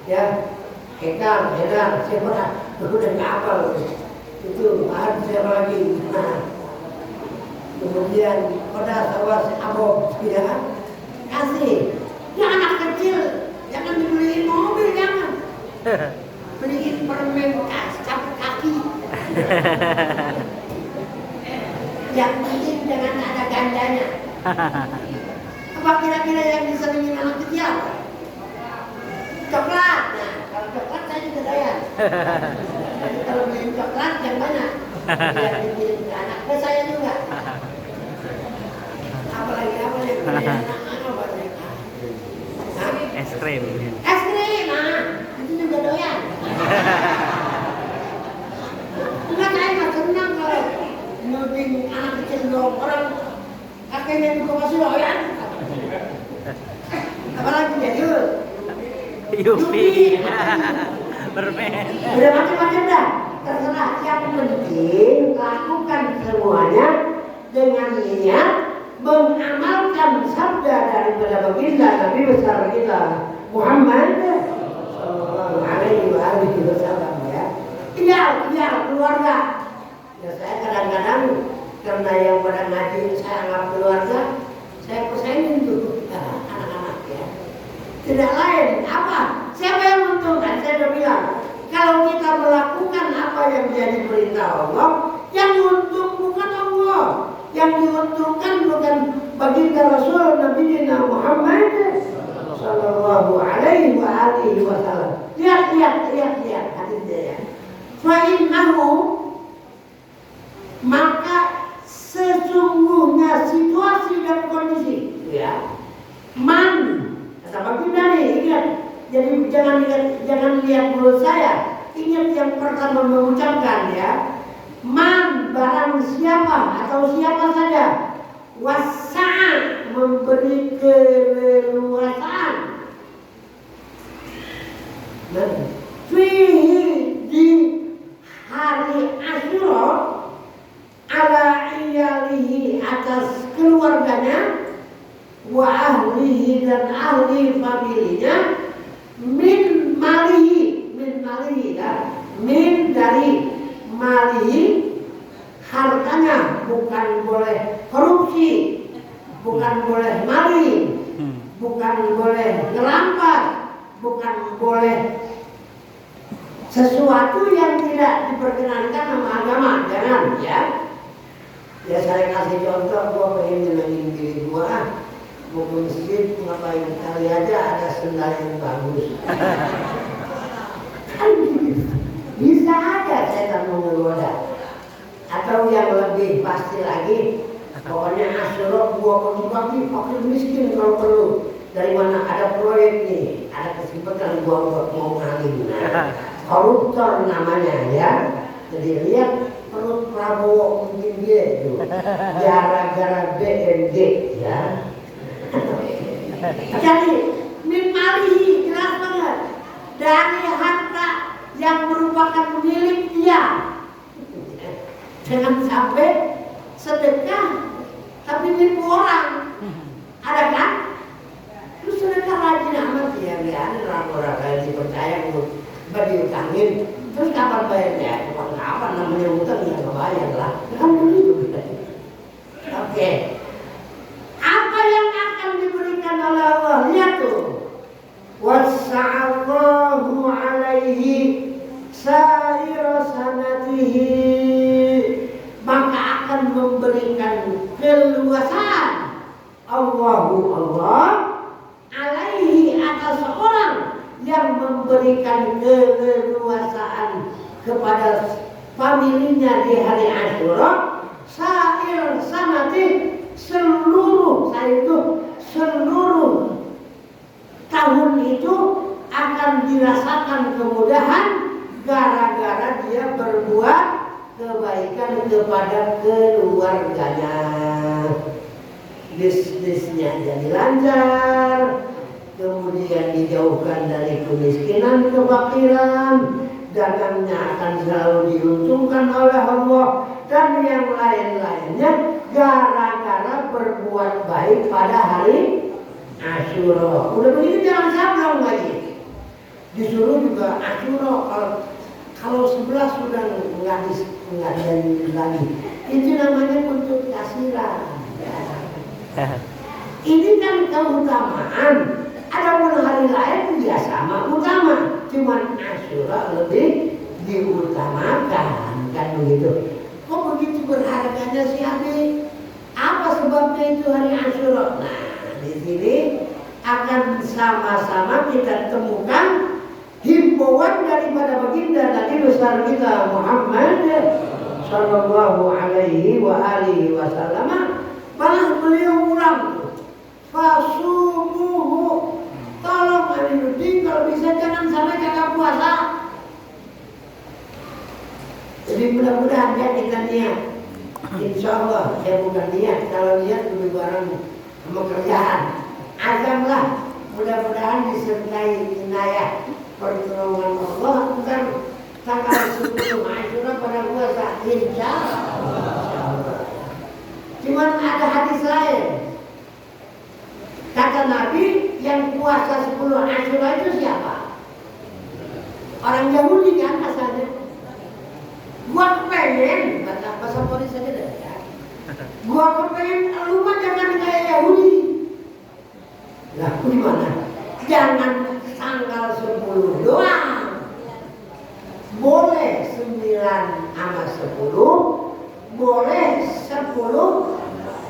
ya, Hekal, siapa? Udah nggak hafal itu. Ada siapa lagi? Nah, kemudian pada sawas Abob, ya, kasih. Ya anak kecil, jangan dibeliin mobil, jangan. Beliin permen capek kaki. Yang penting jangan ada gandanya. Apa kira-kira yang disenengin anak kecil? Coklat. Nah, kalau coklat saya juga doyan. Jadi kalau beliin coklat yang banyak. Biar dikirim ke anak. Saya juga. Apalagi apa yang beliin anak banyak. Es krim. Itu juga doyan. Enggak, saya nggak senang kalau nuding anak kecil dong. Orang kakeknya juga masih doyan. Apalagi ya, Yupi. Permen. Udah macam-macam dah. Terserah. Yang penting lakukan semuanya dengan niat mengamalkan sabda daripada baginda Nabi besar kita Muhammad Sallallahu Alaihi Wasallam ya. Iya keluarga. Ya saya kadang-kadang karena yang pada ngaji saya anggap keluarga, saya pesanin tuh anak-anak ya. Tidak lain apa? Siapa yang menguntungkan? Saya sudah bilang kalau kita melakukan apa yang menjadi perintah Allah, yang untung bukan Allah. Yang diuntungkan bukan baginda Rasul Nabi Muhammad Sallallahu Alaihi Wasallam. Lihat hadisnya ya. Fa'innahu, maka sesungguhnya situasi dan kondisi ya. Man kata baginda nih, ingat. Jadi jangan lihat mulut saya. Ingat yang pertama mengucapkan ya. Man barang siapa atau siapa saja wasa' memberi keleluasaan fihi di hari Asyura ala iyalihi atas keluarganya wa ahlihi dan ahli familinya min malihi ya, min dari mali hartanya, bukan boleh korupsi, bukan boleh maling, bukan boleh ngerampas, bukan boleh sesuatu yang tidak diperkenankan sama agama, jangan ya. Ya saya kasih contoh, gua pengen nyenengin diri gua, mau ke masjid ngapain, kali aja ada sendal yang bagus. Kan bisa aja setan menggoda. Atau yang lebih pasti lagi, pokoknya Asyura gua bagi-bagi fakir miskin kalau perlu. Dari mana ada proyek nih, ada kesempatan gua mau ngalim. Koruptor namanya ya. Jadi lihat perut Prabowo mungkin dia itu gara-gara BND ya. Jadi min malihi jelas banget dari harta yang merupakan milik dia. Jangan sampai sedekah tapi nipu orang. Ada kan? Terus sedekah rajin amat ya, orang-orang kayak dipercaya diutangin. Terus kapan bayarnya? Kapan namanya utang ya kebayar lah. Kan begitu. Oke. Apa yang akan diberikan oleh Allah? Lihat tuh. Wassa'allahu alaihi sa'ira sanatihi, maka akan memberikan keluasan Allah alaihi atas seorang yang memberikan keleluasaan kepada familinya di hari Asyura, sa'ir sanati, seluruh tahun itu akan dirasakan kemudahan gara-gara dia berbuat kebaikan kepada keluarganya. Bisnisnya jadi lancar, kemudian dijauhkan dari kemiskinan, kefakiran, dagangnya akan selalu diuntungkan oleh Allah, dan yang lain-lainnya gara-gara berbuat baik pada hari Asyura. Udah begitu jangan sablon lagi. Disuruh juga Asyura kalau 11 sudah nggak jadi lagi. Itu namanya untuk kasiran. Ini kan keutamaan. Adapun hari lain ya sama utama, cuman Asyura lebih diutamakan, kan begitu. Kok begitu berharganya si Abi? Apa sebabnya itu hari Asyura? Nah, di sini akan sama-sama kita temukan himbauan daripada baginda Nabi besar kita Muhammad sallallahu alaihi wa alihi wasallam. Malah beliau ulang, fasumuhu, tolong Aminuddin kalau bisa jangan sampai kakak puasa. Jadi mudah-mudahan ya kita niat. Insya Allah saya bukan niat, kalau niat lebih barang sama kerjaan. Azamlah, mudah-mudahan disertai inayah pertolongan Allah. Ntar tanggal 10 Asyura pada puasa, insya Allah. Cuman ada hadis lain. Kata Nabi, yang puasa 10 Asyura itu siapa? Orang Yahudi kan asalnya. Gua kepengen, kata bahasa polis aja deh ya. Gua kepengen, lu mah jangan kayak Yahudi. Lah, gimana? Jangan tanggal 10 doang. Boleh 9 sama 10, boleh 10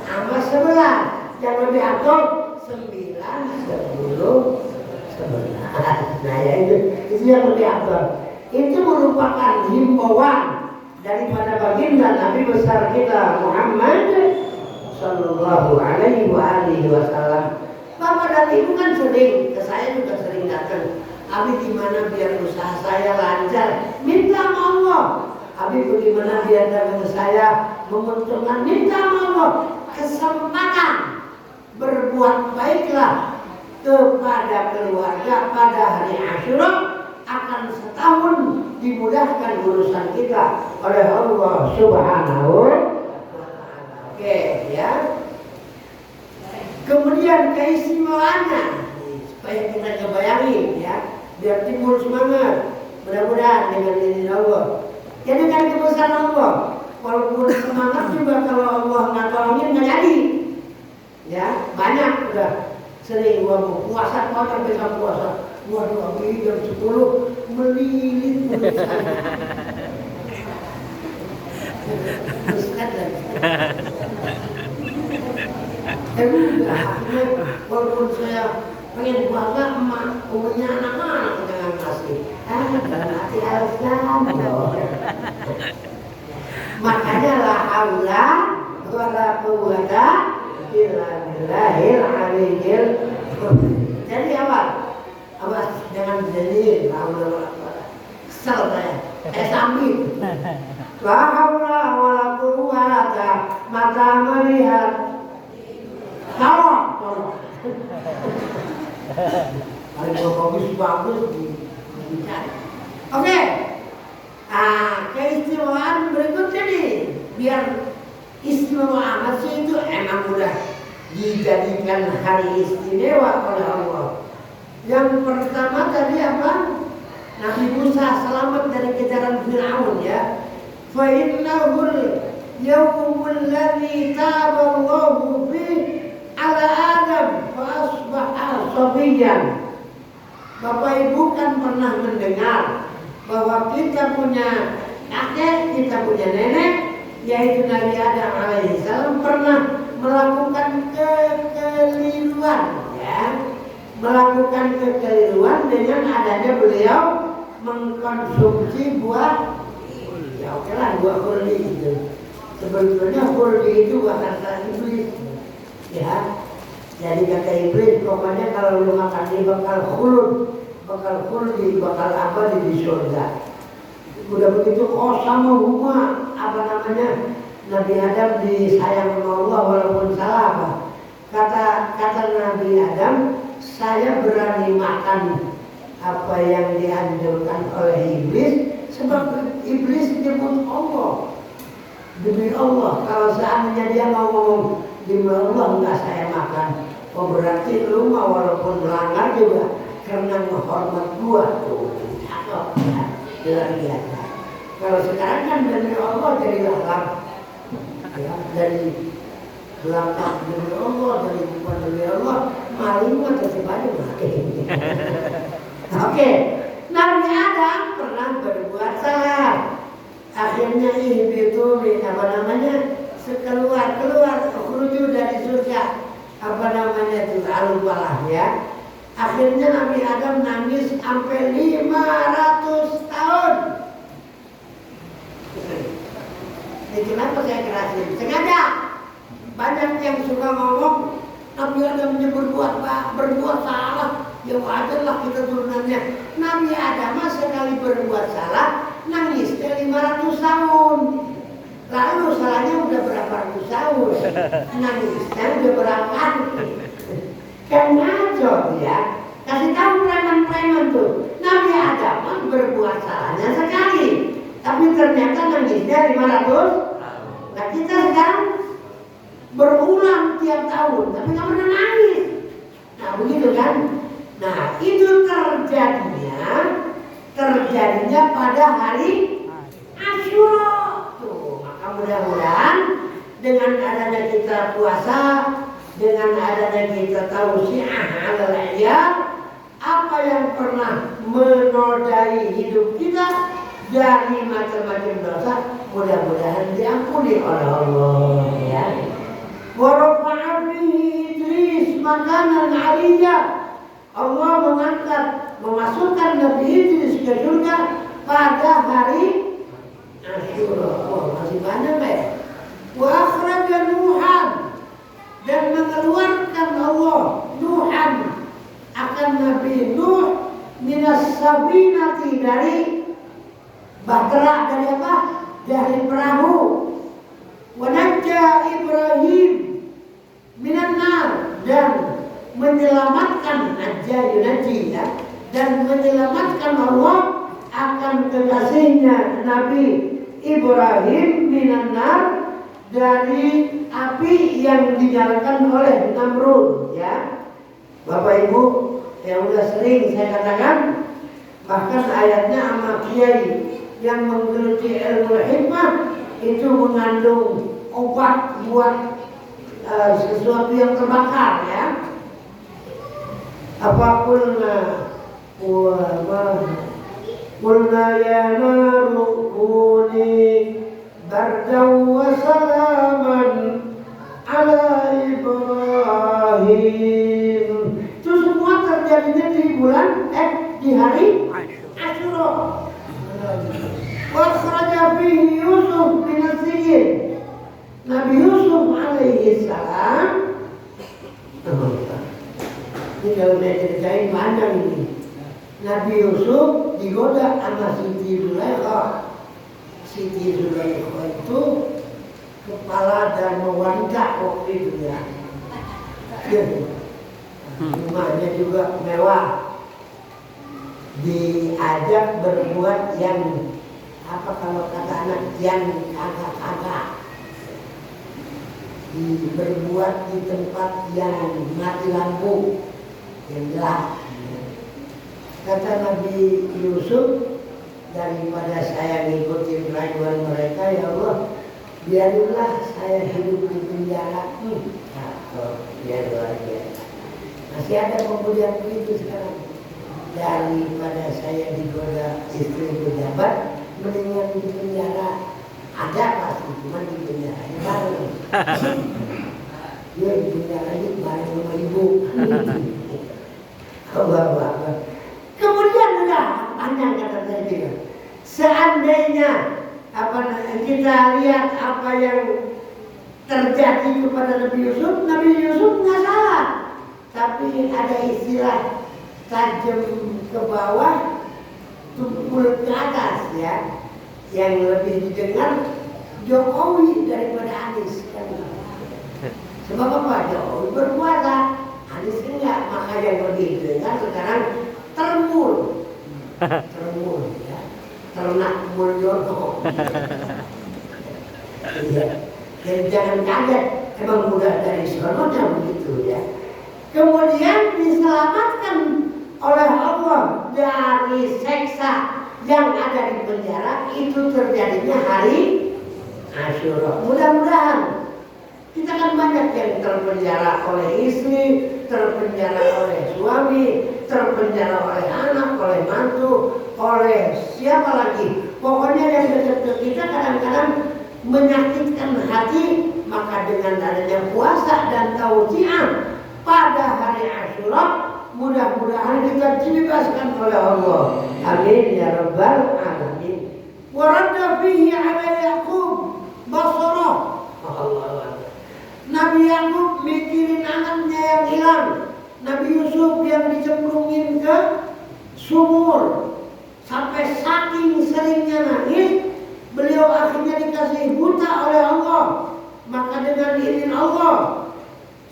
sama 11. Yang lebih afdal 9, 10, 11. Nah ya itu yang lebih afdal. Itu merupakan himbauan daripada baginda Nabi besar kita Muhammad sallallahu alaihi wa alihi wasallam. Bapak dan Ibu kan sering, ke saya juga sering datang. Abi gimana biar usaha saya lancar? Minta sama Allah. Abi bagaimana biar dagang saya menguntungkan? Minta sama Allah. Kesempatan berbuat baiklah kepada keluarga pada hari Asyura akan setahun dimudahkan urusan kita oleh Allah Subhanahu wa Ta'ala. Oke ya. Kemudian keistimewaannya supaya kita kebayangin ya, biar timbul semangat. Mudah-mudahan dengan izin Allah. Jadi kan kebesaran Allah. Walaupun semangat juga kalau Allah nggak tolongin nggak jadi. Ya banyak udah sering gua mau puasa besok puasa. Waduh, Abi jam 10 melilit urusan. Ustaz lagi. Akhirnya walaupun saya pengen bangga emak punya anak-anak jangan kasih. Hati alasan. Makanya la haula wala quwwata illa billahil aliyyil azim. Jadi apa? Awas jangan jadi la haula wala quwwata. Kesel saya. Sambil. La haula wala quwwata mata melihat. Tolong. Kalau bagus dicari. Oke. Keistimewaan berikutnya nih, biar istimewa amat sih itu emang udah dijadikan hari istimewa oleh Allah. Yang pertama tadi apa? Nabi Musa selamat dari kejaran Fir'aun ya. Fa innahul yawmul ladzi taballahu fi ala Adam fa asbaha sabiyyan. Bapak Ibu kan pernah mendengar bahwa kita punya kakek, kita punya nenek, yaitu Nabi Adam alaihissalam pernah melakukan kekeliruan, ya, melakukan kekeliruan dengan adanya beliau mengkonsumsi buah, ya oke lah buah khuldi itu. Sebetulnya khuldi itu bukan kata iblis, ya. Jadi kata iblis, pokoknya kalau lu makan ini bakal khuldi, bakal abadi di surga. Udah begitu, sama huma, apa namanya, Nabi Adam disayang sama Allah walaupun salah apa. Kata Nabi Adam, saya berani makan apa yang dianjurkan oleh iblis, sebab iblis nyebut Allah. Demi Allah, kalau seandainya dia mau ngomong demi Allah enggak saya makan, oh berarti lu mah walaupun melanggar juga karena menghormat gua tuh, cakep ya, luar biasa. Kalau sekarang kan demi Allah jadi larang, ya, dari belakang demi Allah, dari depan demi Allah, maling mah tetap aja mati. Oke, Nabi Adam pernah berbuat salah. Akhirnya ihbitu min apa namanya? Keluar khruju dari surga. Apa namanya itu? Alubalah ya. Akhirnya Nabi Adam nangis sampai 500 tahun. Ini kenapa saya kerasin? Sengaja. Banyak yang suka ngomong Nabi Adam berbuat salah. Ya wajarlah kita turunannya. Nabi Adam sekali berbuat salah nangisnya 500 tahun. Lalu salahnya udah berapa ratus tahun. Nangisnya udah berapa? Kan ngaco ya. Kasih tahu preman-preman tuh. Nabi Adam berbuat salahnya sekali, tapi ternyata nangisnya 500. Nah kita sekarang berulang tiap tahun, tapi nggak pernah nangis. Nah begitu kan? Nah itu terjadinya pada hari Asyura. Tuh, maka mudah-mudahan dengan adanya kita puasa, dengan adanya kita tausiah alal iyal, apa yang pernah menodai hidup kita dari macam-macam dosa, mudah-mudahan diampuni oleh Allah ya. Wa rafa'a bihi Idris makanan 'aliyya. Allah memasukkan Nabi Idris ke surga pada hari Asyura. Wah, masih banyak ya. Wa akhraja Nuhan, dan mengeluarkan Allah Nuhan akan Nabi Nuh minas sabinati, dari bahtera, dari apa? Dari perahu. Wa najja Ibrahim minan nar, dan menyelamatkan yunaji ya, dan menyelamatkan Allah akan kekasihnya Nabi Ibrahim minan nar, dari api yang dinyalakan oleh Namrud ya. Bapak Ibu yang udah sering saya katakan, bahkan ayatnya sama kiai yang menggeluti ilmu hikmah itu mengandung obat buat sesuatu yang terbakar ya. Apa qulna ya naru kuni bardan wa salaman ala Ibrahim. Itu semua terjadinya di bulan di hari Asyura. Wa kharaja fihi Yusuf min as-sijn. Nabi Yusuf alaihi salam. Ini kalau saya ceritain panjang ini. Nabi Yusuf digoda sama Siti Zulaikha. Siti Zulaikha itu kepala dan wanita waktu itu ya. Rumahnya juga mewah. Diajak berbuat yang apa kalau kata anak yang kagak-kagak. Berbuat di tempat yang mati lampu yang gelap. Kata Nabi Yusuf, daripada saya ngikutin keraguan mereka, ya Allah, biarlah saya hidup di penjara. Biar luar biasa. Masih ada pemuda begitu sekarang. Daripada saya digoda istri pejabat, mendingan di penjara. Ada pasti, cuma di penjara bareng. Dia di penjara ini bareng sama ibu. Bapak. Kemudian udah panjang kata saya bilang. Seandainya kita lihat apa yang terjadi kepada Nabi Yusuf nggak salah. Tapi ada istilah tajam ke bawah, tumpul ke atas ya. Yang lebih didengar Jokowi daripada Anies kan. Sebab apa? Jokowi berkuasa, Anies enggak, maka yang lebih didengar sekarang termul ya, ternak Mulyono. Ya. Dan jangan kaget, emang udah dari sononya begitu ya. Kemudian diselamatkan oleh Allah dari seksa yang ada di penjara, itu terjadinya hari Asyura. Mudah-mudahan kita kan banyak yang terpenjara oleh istri, terpenjara oleh suami, terpenjara oleh anak, oleh mantu, oleh siapa lagi. Pokoknya yang dekat ke kita kadang-kadang menyakitkan hati. Maka dengan adanya puasa dan tausiah pada hari Asyura, mudah-mudahan kita dibebaskan oleh Allah. Amin ya rabbal alamin. Wa radda fihi ala Yaqub basara. Allah. Nabi Yakub mikirin anaknya yang hilang. Nabi Yusuf yang dicemplungin ke sumur. Sampai saking seringnya nangis, beliau akhirnya dikasih buta oleh Allah. Maka dengan izin Allah,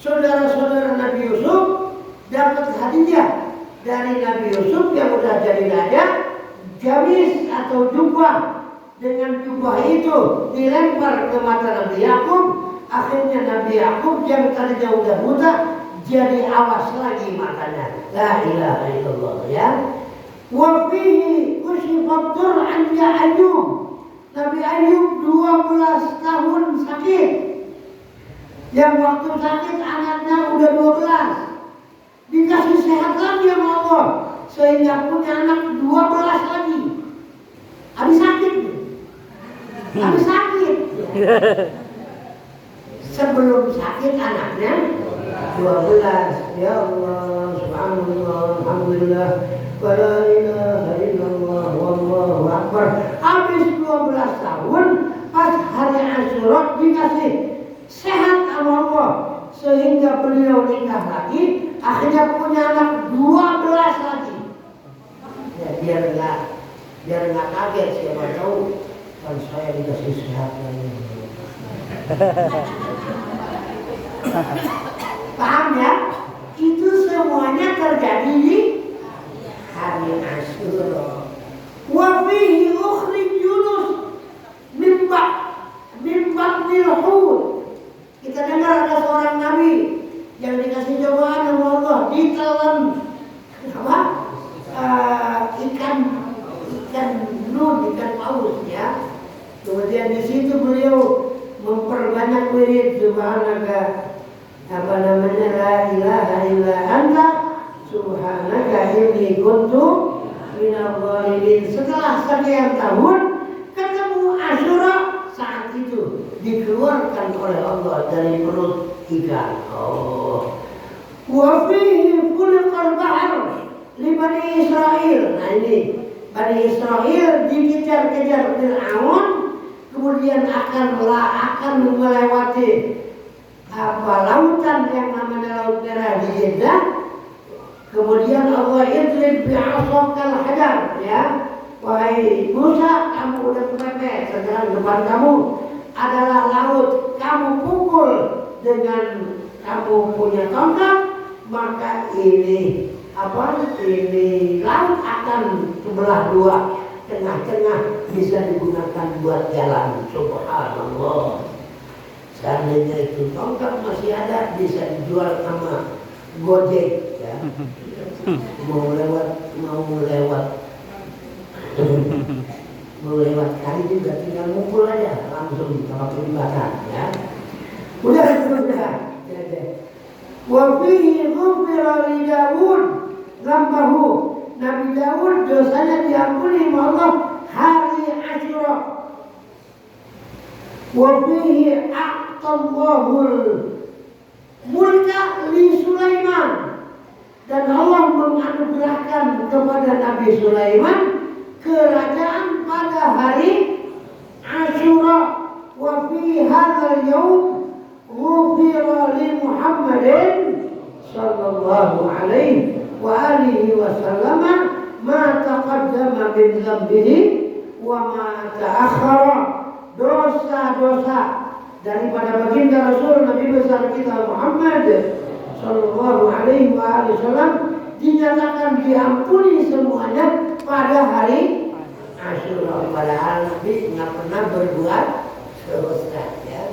saudara-saudara Nabi Yusuf dapat hadiah dari Nabi Yusuf yang sudah jadi raja, gamis atau jubah. Dengan jubah itu dilempar ke mata Nabi Yakub. Akhirnya Nabi Yakub yang tadinya udah buta jadi awas lagi matanya. La ilaha illallah ya. Wa fihi kusifat dur'an ya Ayyub. Nabi Ayyub 12 tahun sakit. Yang waktu sakit anaknya udah 12. Dikasih sehat lagi sama Allah sehingga punya anak 12 lagi. Habis sakit. Sebelum sakit anaknya 12. Ya Allah, subhanallah, alhamdulillah, wa la ilaha illallah, wallahu akbar. Habis 12 tahun pas hari Asyura dikasih sehat sama Allah sehingga beliau nikah lagi, akhirnya punya anak 12 lagi. Ya biar nggak kaget, siapa tahu kan saya dikasih sehat lagi. Paham ya? Itu semuanya terjadi di hari Asyura. Wa fihi ukhrij Yunus mimba nilhud. Kita dengar ada seorang nabi yang dikasih cobaan oleh Allah ditelan apa? Ikan nun, ikan paus ya. Kemudian di situ beliau memperbanyak wirid subhanaka la ilaha illa anta subhanaka inni kuntu minadh dhalimin. Setelah sekian tahun ketemu Asyura, saat itu dikeluarkan oleh Allah dari perut ikan. Wa fihi fulqal bahr li Bani Israil. Nah ini Bani Israil dikejar-kejar Fir'aun, kemudian akan melewati lautan yang namanya Laut Merah di Jeddah. Kemudian Allah idrib bi'asokal hajar ya. Wahai Musa, kamu udah kepepet, sekarang depan kamu adalah laut. Kamu pukul dengan kamu punya tongkat, maka ini laut akan sebelah dua, tengah-tengah bisa digunakan buat jalan. Subhanallah. Seandainya itu tongkat masih ada, bisa dijual sama Gojek ya. mau lewat kali juga tinggal mukul aja langsung kalau kelibatan ya. Udah. Wa fihi ghufira li Daud dzambahu. Nabi Daud dosanya diampuni oleh Allah hari Asyura. Wa fihi a'tallahul mulka li Sulaiman. Dan Allah menganugerahkan kepada Nabi Sulaiman kerajaan pada hari Asyura. Wa fi hadzal yaum ghufira li Muhammadin sallallahu alaihi wa alihi wasallam ma taqaddama min dhanbihi wa ma ta'akhkhara. Dosa-dosa daripada baginda Rasul Nabi besar kita Muhammad sallallahu alaihi wasallam dinyatakan diampuni semuanya pada hari Asyura. Padahal Nabi nggak pernah berbuat dosa ya.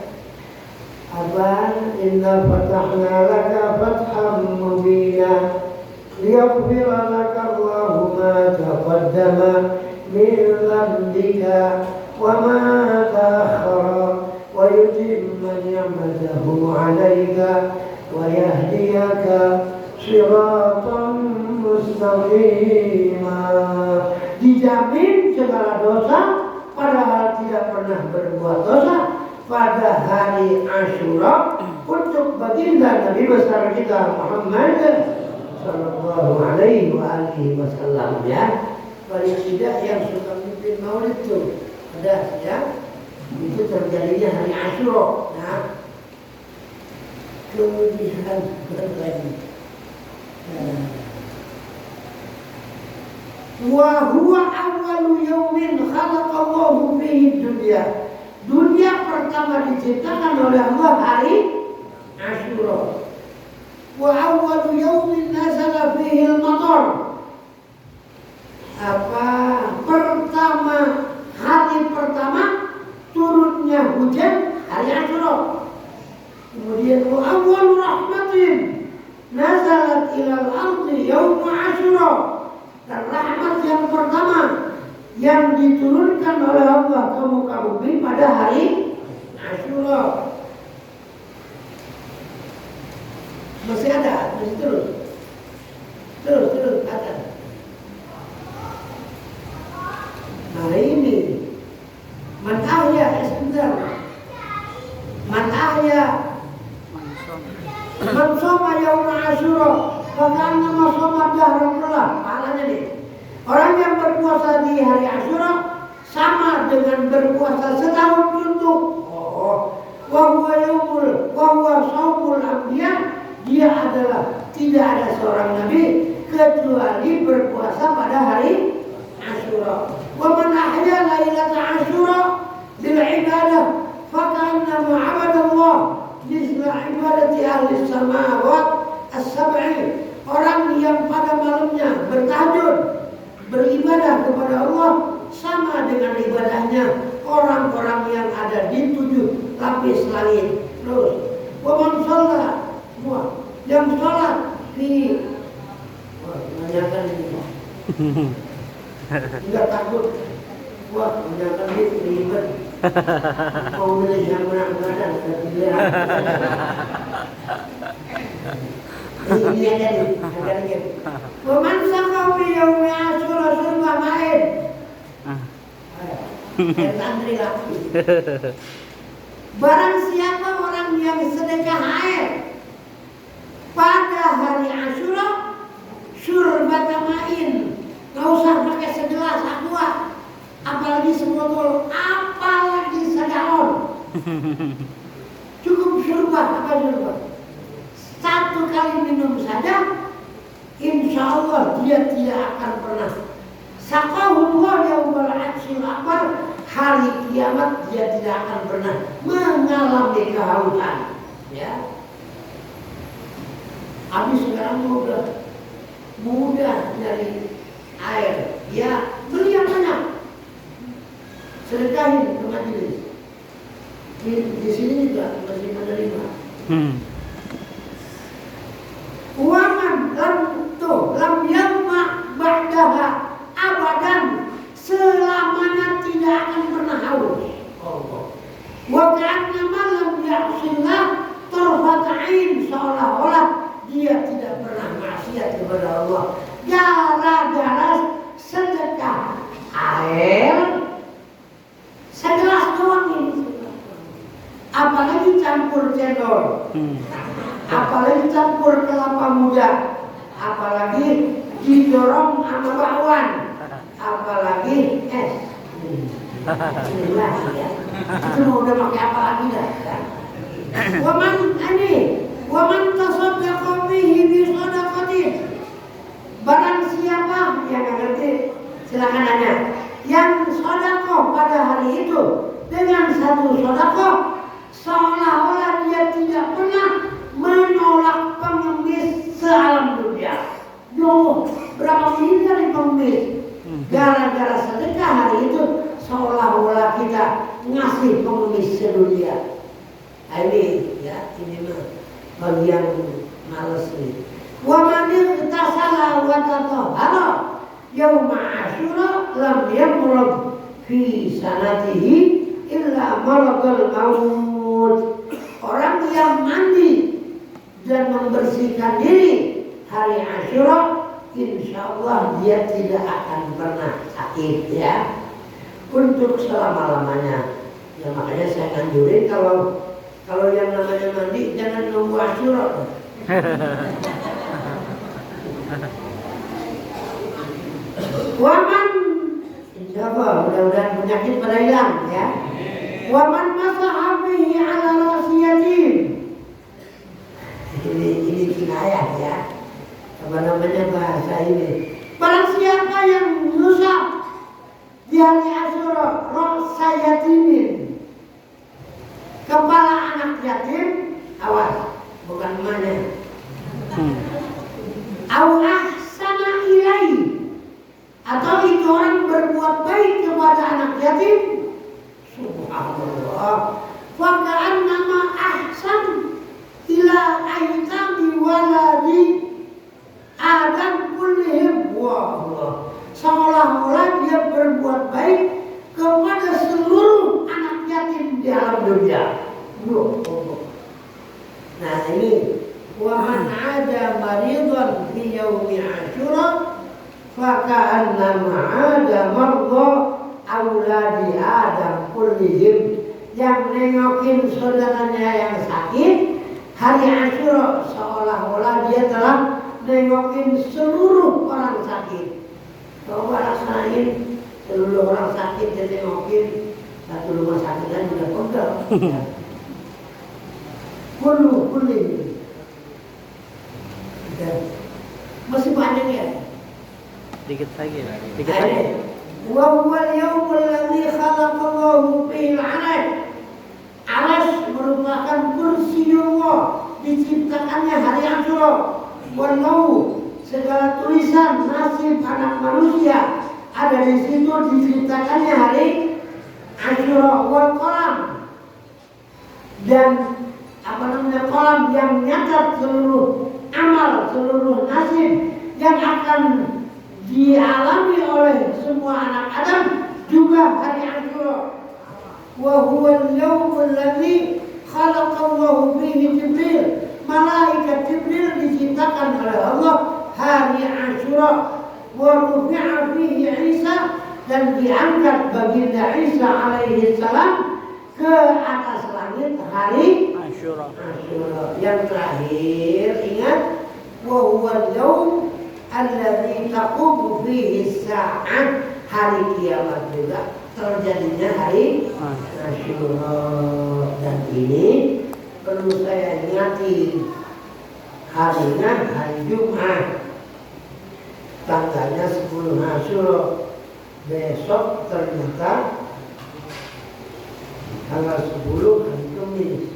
Inna fatahna laka fatham mubina liyaghfira laka Allahu ma taqaddama min dhanbika wa ma ta'akhkhara wa yutimma ni'matahu 'alaika wa yahdiyaka siratan mustaqima. Dijamin segala dosa padahal tidak pernah berbuat dosa pada hari Asyura untuk baginda Nabi besar kita Muhammad sallallahu alaihi wasallam ya. Paling tidak yang suka mimpin maulid itu ada ya. Itu terjadinya hari Asyura ya. Kemudian lagi wa huwa awwalu yawmin khalaqallahu fihi dunya. Dunia pertama diciptakan oleh Allah hari Asyura. Wa awwalu yawmin nazala fihi al-matar. Hari pertama turunnya hujan hari Asyura. Kemudian wa awwalu rahmatin nazalat ilal ardi yaum Asyura. Dan rahmat yang pertama yang diturunkan oleh Allah ke muka bumi pada hari Asyura. Masih ada, masih terus ada. Hari ini man ahya sebentar. Man ahya man shoma yaum Asyura karena masoma dahran kullah. Pahalanya nih. Orang yang berpuasa di hari Asyura sama dengan berpuasa setahun untuk wa huwa shaumul anbiya. Dia adalah tidak ada seorang nabi kecuali berpuasa pada hari Asyura. Wa man ahya lailata Asyura bil ibadah fakannama 'abada Allah misla ibadati ahli samawat as-sab'i. Orang yang pada malamnya bertahajud beribadah kepada Allah sama dengan ibadahnya orang-orang yang ada di 7 lapis langit. Terus waman sholat semua yang sholat di menanyakan ini tidak takut menanyakan ini ribet mau milih yang benar-benar ini aja nih waman sakau bi yaumi Asyura surba main antri lagi. Barang siapa orang yang sedekah air pada hari Asyura surba main, nggak usah pakai segelas aqua, apalagi sebotol, apalagi segalon, cukup surba. Apa surba? Satu kali minum saja, insya Allah dia tidak akan pernah saqahullah yaumul atsil akbar. Hari kiamat dia tidak akan pernah mengalami kehausan ya. Habis sekarang mudah nyari air. Ya, beli yang banyak. Sedekahin ke majelis. Di sini juga masih menerima. Waman lam yamma ba'daha abadan, selamanya tidak akan pernah haus. Wa ka'anna man lam ya'sillah tarfata'in, seolah-olah dia tidak pernah maksiat kepada Allah gara-gara sedekah air segelas doang ini. Apalagi campur cendol, apalagi campur kelapa muda, apalagi didorong sama bakwan, apalagi es. Inilah ya. Itu mau udah pakai apa lagi dah? Waman tasaddaqa bihi bi shadaqatin. Barang siapa yang nggak ngerti silakan nanya. Yang sedekah pada hari itu dengan satu sedekah, seolah-olah dia tidak pernah menolak pengemis sealam dunia. Loh, berapa miliar nih pengemis? Gara-gara sedekah hari itu, seolah-olah kita ngasih pengemis sedunia. Ini ya, ini mah bagian males nih. Wa man tasala wa tatahara yauma asyura lam yamrud fi sanatihi illa maradul maut. Orang yang mandi dan membersihkan diri hari Asyura, insya Allah dia tidak akan pernah sakit ya, untuk selama-lamanya. Ya makanya saya anjurin kalau yang namanya mandi jangan nunggu Asyura. Waman, insya Allah mudah-mudahan penyakit pada hilang ya. Waman masaha bihi ala rasiyatin. Ini kinayah ya. Apa namanya bahasa ini? Barang siapa yang rusak di hari Asyura, rasiyatin, kepala anak yatim, awas, bukan mana. Awah sana ilai, atau itu orang berbuat baik kepada anak yatim, subhanallah, faka'an nama ahsan ila aitami waladi adam kullihim, wallah, seolah-olah dia berbuat baik kepada seluruh anak yatim di alam dunia. Nah ini, wa man 'ada maridan fi yaumi Asyura faka'annama 'ada marda auladi Adam kullihim. Yang nengokin saudaranya yang sakit hari Asyura, seolah-olah dia telah nengokin seluruh orang sakit. Coba rasain, seluruh orang sakit dia nengokin, satu rumah sakit dan udah pegel. Kullihim. Masih banyak ya? Dikit lagi. Dikit lagi. Wa huwal yawmul ladzi khalaqallahu fihi al-'arsh. Arsh merupakan kursi Allah, diciptakannya hari Asyura. Walau segala tulisan nasib anak manusia ada di situ, diciptakannya hari Asyura. Wal qalam, dan kolam yang nyatat seluruh amal, seluruh nasib yang akan dialami oleh semua anak Adam juga hari Asyura. Wa huwa al-yawmul ladzi khalaqallahu fihi Jibril. Malaikat Jibril diciptakan oleh Allah hari Asyura. Wa rufi'a fihi Isa, dan diangkat baginda Isa alaihi salam ke atas langit hari Asyura. Yang terakhir ingat, wa huwa al-yawm alladzi taqumu fihi as-sa'ah, hari kiamat juga terjadinya hari Asyura. Dan ini perlu saya ingati, harinya hari Jumat, tanggalnya 10 Asyura. Besok ternyata tanggal 10 hari Kamis.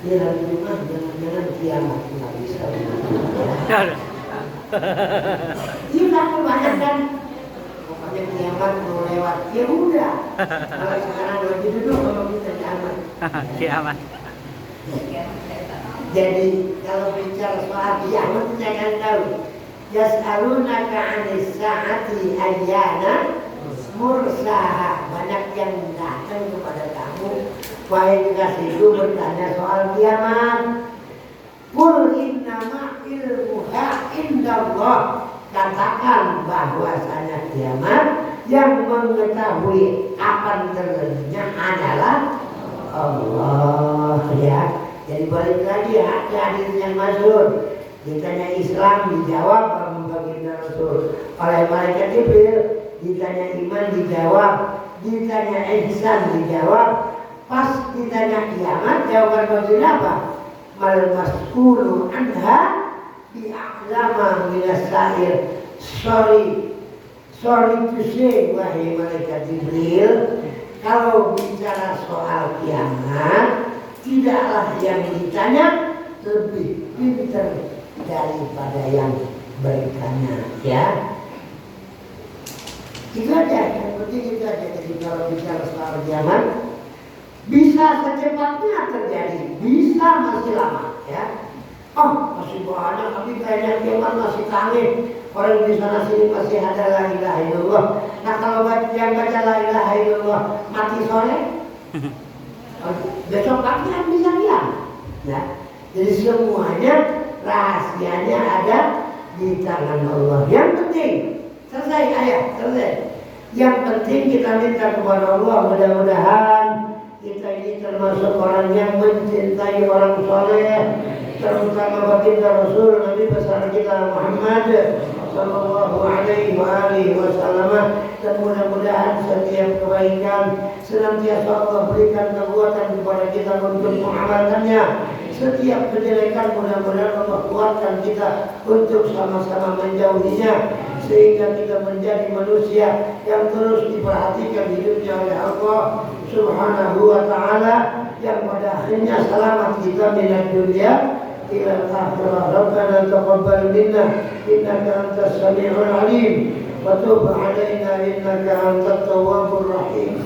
Di dalam rumah jangan-jangan kiamat nggak bisa. Iya kebanyakan. Pokoknya kiamat mau lewat, ya udah. Kalau sekarang lagi duduk kalau kita kiamat. Kiamat. Jadi kalau bicara soal kiamat jangan tahu. Yas'alunaka 'anis sa'ati ayyana mursaha. Banyak yang datang kepada kamu wahai kekasihku bertanya soal kiamat. Qul innama ilmuha indallah. Katakan bahwasanya kiamat yang mengetahui kapan terjadinya adalah Allah, ya. Jadi balik lagi ya ke hadis yang masyhur. Ditanya Islam dijawab baginda Rasul oleh malaikat Jibril, ditanya iman dijawab, ditanya ihsan dijawab, pas ditanya kiamat jawaban baginda apa? Mal mas'ulu anha bi'a'lama minas sa'ir. Sorry to say wahai malaikat Jibril, kalau bicara soal kiamat tidaklah yang ditanya lebih pintar daripada yang bertanya, ya. Itu aja, yang penting itu aja. Jadi kalau bicara soal kiamat bisa secepatnya terjadi, bisa masih lama, ya. Oh masih banyak, tapi kayaknya kiamat masih kangen. Orang di sana sini masih ada la ilaha illallah. Nah kalau yang baca la ilaha illallah mati sore, besok pagi kan bisa hilang, ya. Jadi semuanya rahasianya ada di tangan Allah. Yang penting selesai ayat, selesai. Yang penting kita minta kepada Allah, mudah-mudahan kita ini termasuk orang yang mencintai orang soleh, terutama baginda Rasul Nabi besar kita Muhammad sallallahu alaihi wasallam. Dan mudah-mudahan setiap kebaikan senantiasa Allah berikan kekuatan kepada kita untuk mengamalkannya. Setiap kejelekan mudah-mudahan Allah kuatkan kita untuk sama-sama menjauhinya, sehingga kita menjadi manusia yang terus diperhatikan hidupnya oleh Allah Subhanahu wa ta'ala, yang pada akhirnya selamat kita minat dunia ila akhirah. Rabbana taqabbal minna innaka antas sami'ul alim wa tub 'alaina innaka antat tawwabur rahim.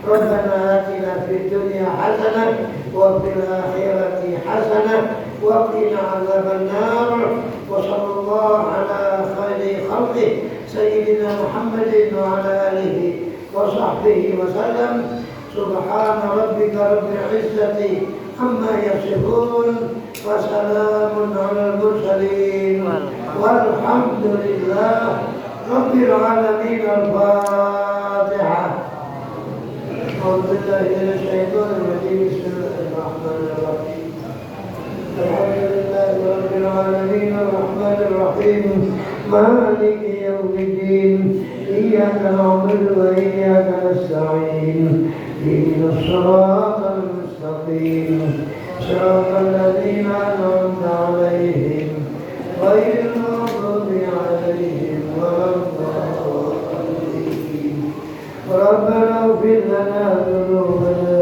Rabbana atina fid dunya hasanah wa fil akhirati hasanah wa qina 'adzaban nar. Wa sallallahu ala khairi khalqi sayyidina Muhammadin wa ala alihi wa sahbihi wa sallam. Subhana rabbika rabbil izzati amma yasifun wa salamun alal mursalin walhamdulillah rabbil alamin. Al-Fatihah. أعوذ بالله من الشيطان الرجيم. بسم الله الرحمن الرحيم. الحمد لله رب العالمين الرحمن الرحيم مالك يوم الدين. إياك نعبد وإياك نستعين. اهدنا الصراط المستقيم صراط الذين أنعمت عليهم غير المغضوب عليهم ولا الضالين. ربنا اغفر لنا ذنوبنا